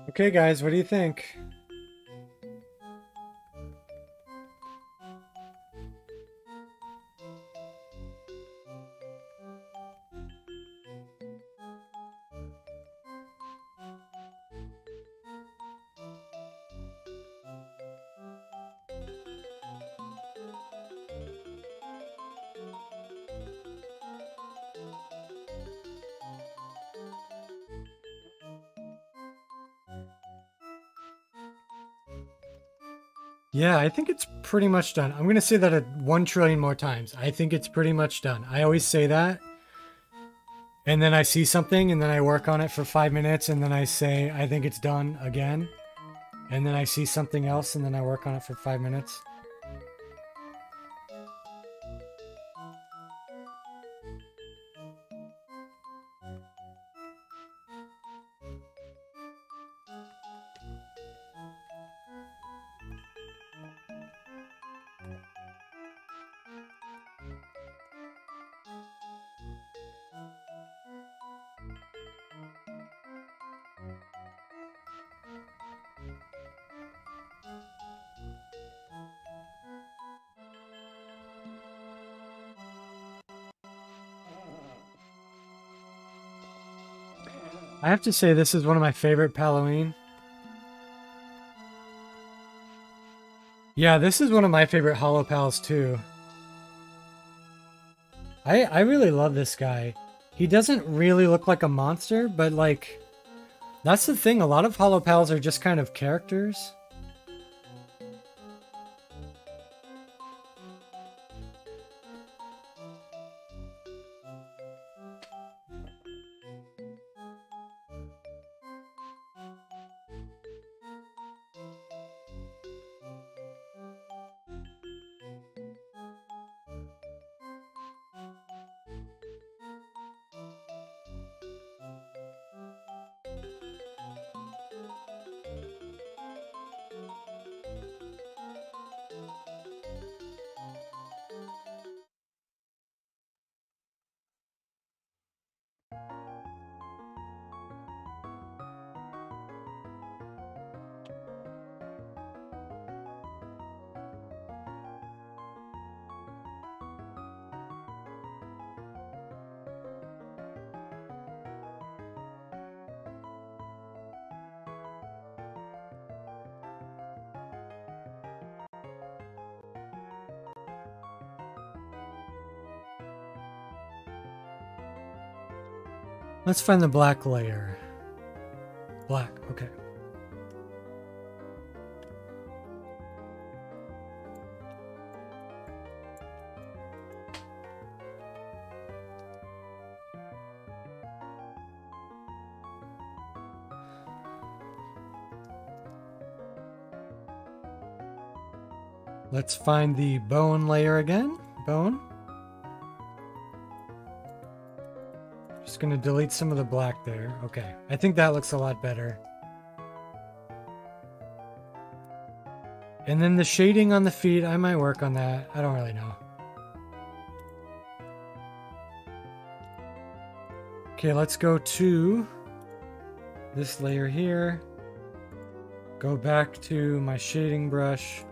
Okay, guys, what do you think? Yeah, I think it's pretty much done. I'm going to say that 1 trillion more times. I think it's pretty much done. I always say that. and then I see something, and then I work on it for 5 minutes, and then I say, I think it's done again. And then I see something else, and then I work on it for 5 minutes. I have to say, this is one of my favorite Halloween. Yeah, this is one of my favorite Hollow Pals too. I really love this guy. He doesn't really look like a monster, but like, that's the thing. A lot of Hollow Pals are just kind of characters. Let's find the black layer. Black, okay. Let's find the bone layer again. Bone. Just gonna delete some of the black there. Okay, I think that looks a lot better. And then the shading on the feet, I might work on that. I don't really know. Okay, let's go to this layer here. Go back to my shading brush.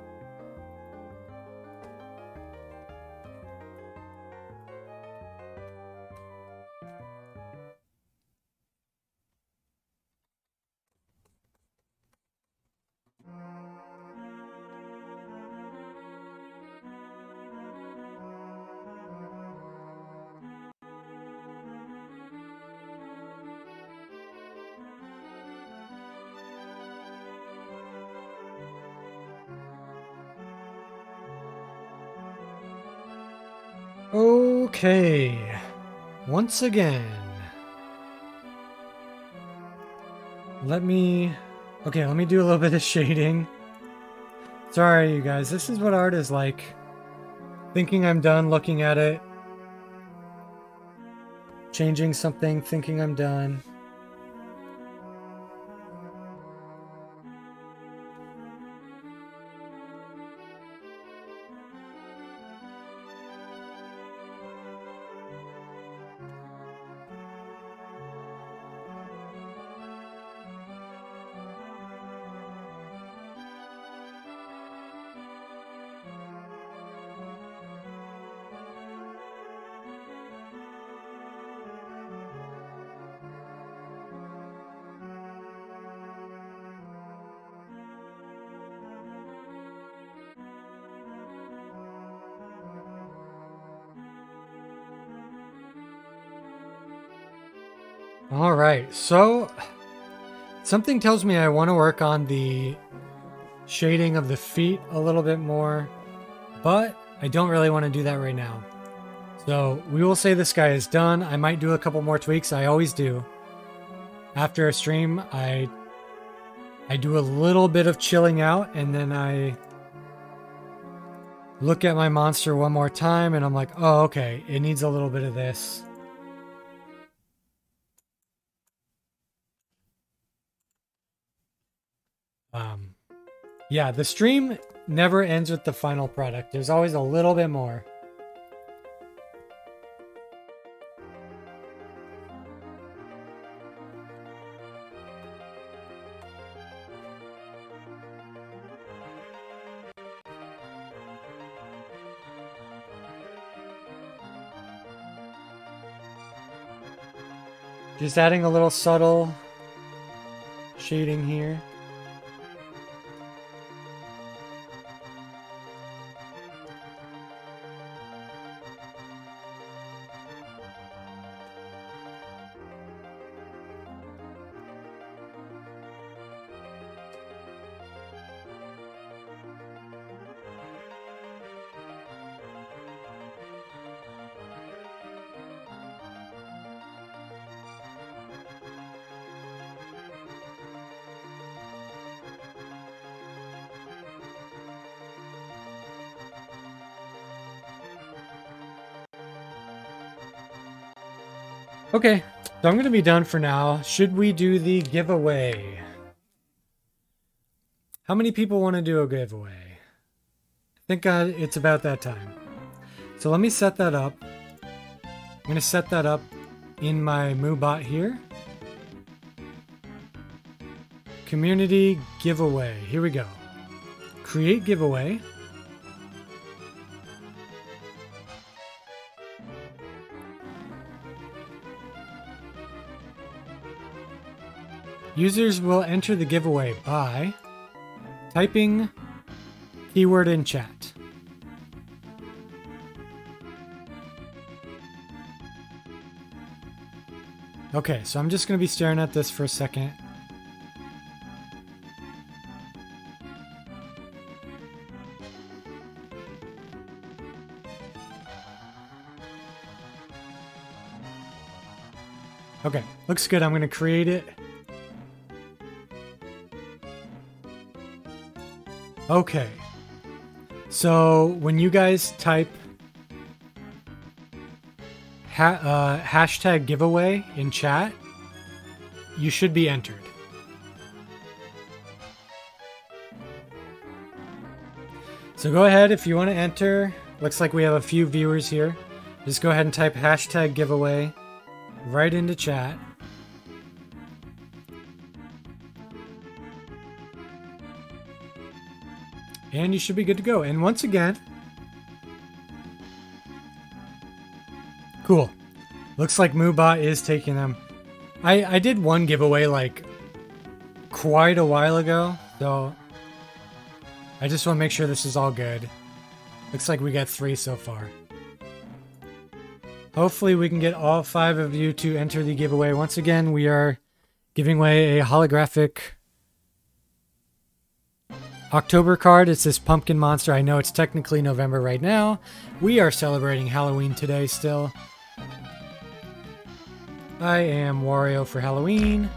Okay, once again, let me do a little bit of shading. Sorry, you guys, this is what art is like. Thinking I'm done, looking at it, changing something, thinking I'm done. All right, so something tells me I want to work on the shading of the feet a little bit more, but I don't really want to do that right now. So we will say this guy is done. I might do a couple more tweaks. I always do. After a stream, I do a little bit of chilling out, and then I look at my monster one more time, and I'm like, oh, okay, it needs a little bit of this. Yeah, the stream never ends with the final product. There's always a little bit more. Just adding a little subtle shading here. Okay, so I'm going to be done for now. Should we do the giveaway? How many people want to do a giveaway? I think it's about that time. So let me set that up. I'm going to set that up in my MooBot here. Community giveaway. Here we go. Create giveaway. Users will enter the giveaway by typing keyword in chat. Okay, so I'm just going to be staring at this for a second. Okay, looks good. I'm going to create it. Okay, so when you guys type hashtag giveaway in chat, you should be entered. So go ahead if you want to enter. Looks like we have a few viewers here. Just go ahead and type hashtag giveaway right into chat. And you should be good to go. And once again, cool. Looks like MooBot is taking them. I did one giveaway like quite a while ago, so I just want to make sure this is all good. Looks like we got 3 so far. Hopefully we can get all 5 of you to enter the giveaway. Once again, we are giving away a holographic October card. It's this pumpkin monster. I know it's technically November right now. We are celebrating Halloween today still. I am Wario for Halloween.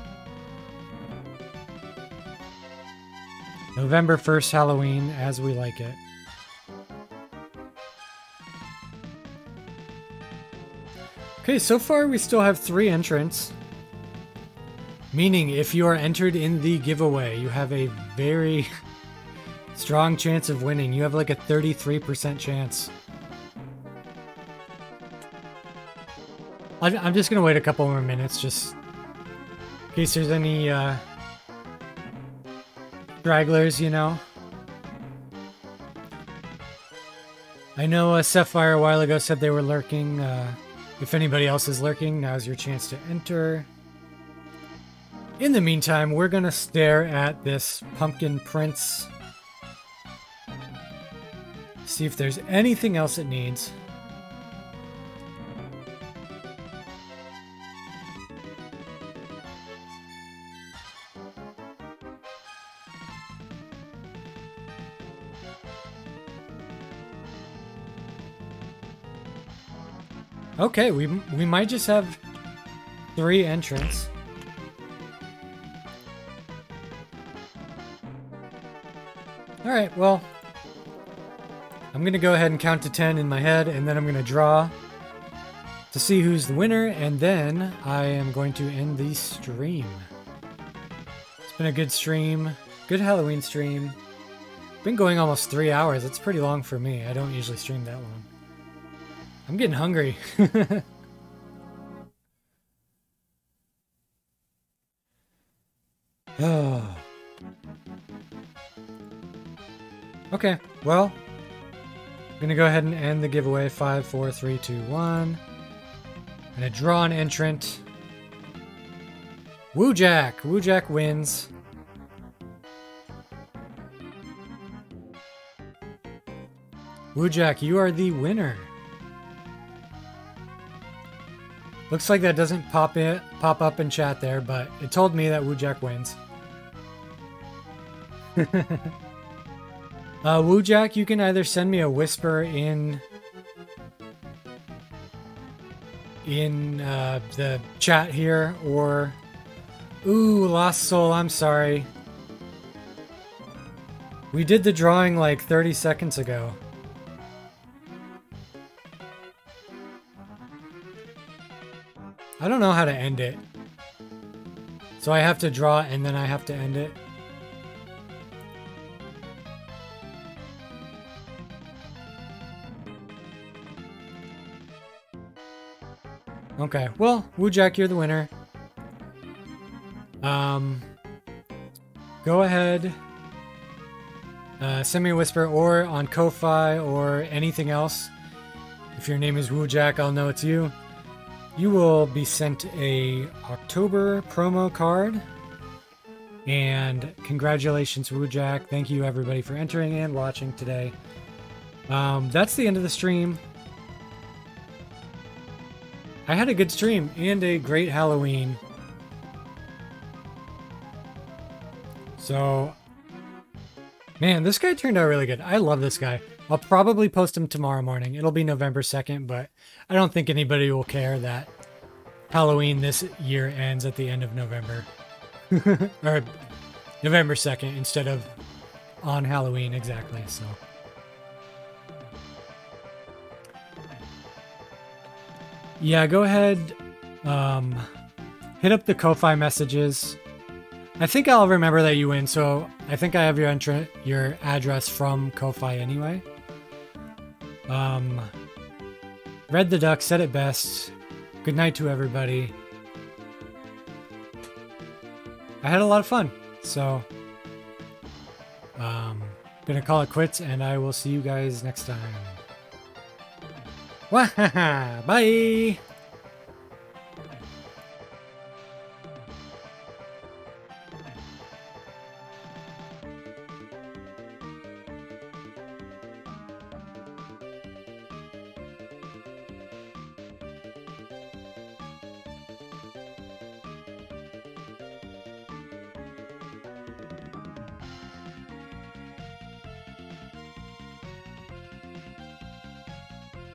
November 1st Halloween, as we like it. Okay, so far we still have 3 entrants. Meaning if you are entered in the giveaway, you have a very strong chance of winning. You have like a 33% chance. I'm just gonna wait a couple more minutes just in case there's any stragglers, you know. I know Sapphire a while ago said they were lurking. If anybody else is lurking, now's your chance to enter. In the meantime, we're gonna stare at this Pumpkin Prince. See if there's anything else it needs. Okay, we might just have 3 entrants. Alright, well, I'm gonna go ahead and count to 10 in my head, and then I'm gonna draw to see who's the winner, and then I am going to end the stream. It's been a good stream, good Halloween stream. Been going almost 3 hours. It's pretty long for me. I don't usually stream that long. I'm getting hungry. Oh. Okay, well, I'm gonna go ahead and end the giveaway. 5, 4, 3, 2, 1. I'm gonna draw an entrant. Woojack! Woojack wins. Woojack, you are the winner. Looks like that doesn't pop up in chat there, but it told me that Woojack wins. Woojack, you can either send me a whisper in the chat here, or... Ooh, Lost Soul, I'm sorry. We did the drawing like 30 seconds ago. I don't know how to end it. So I have to draw and then I have to end it. Okay, well, Woojack, you're the winner. Go ahead. Send me a whisper, or on Ko-Fi, or anything else. If your name is Woojack, I'll know it's you. You will be sent a October promo card. And congratulations, Woojack. Thank you, everybody, for entering and watching today. That's the end of the stream. I had a good stream and a great Halloween. So, man, this guy turned out really good. I love this guy. I'll probably post him tomorrow morning. It'll be November 2nd, but I don't think anybody will care that Halloween this year ends at the end of November. Or November 2nd instead of on Halloween, exactly, so. Yeah, go ahead, hit up the Ko-Fi messages. I think I'll remember that you win, so I think I have your address from Ko-Fi anyway. Red the Duck said it best. Good night to everybody. I had a lot of fun, so gonna call it quits, and I will see you guys next time. Bye!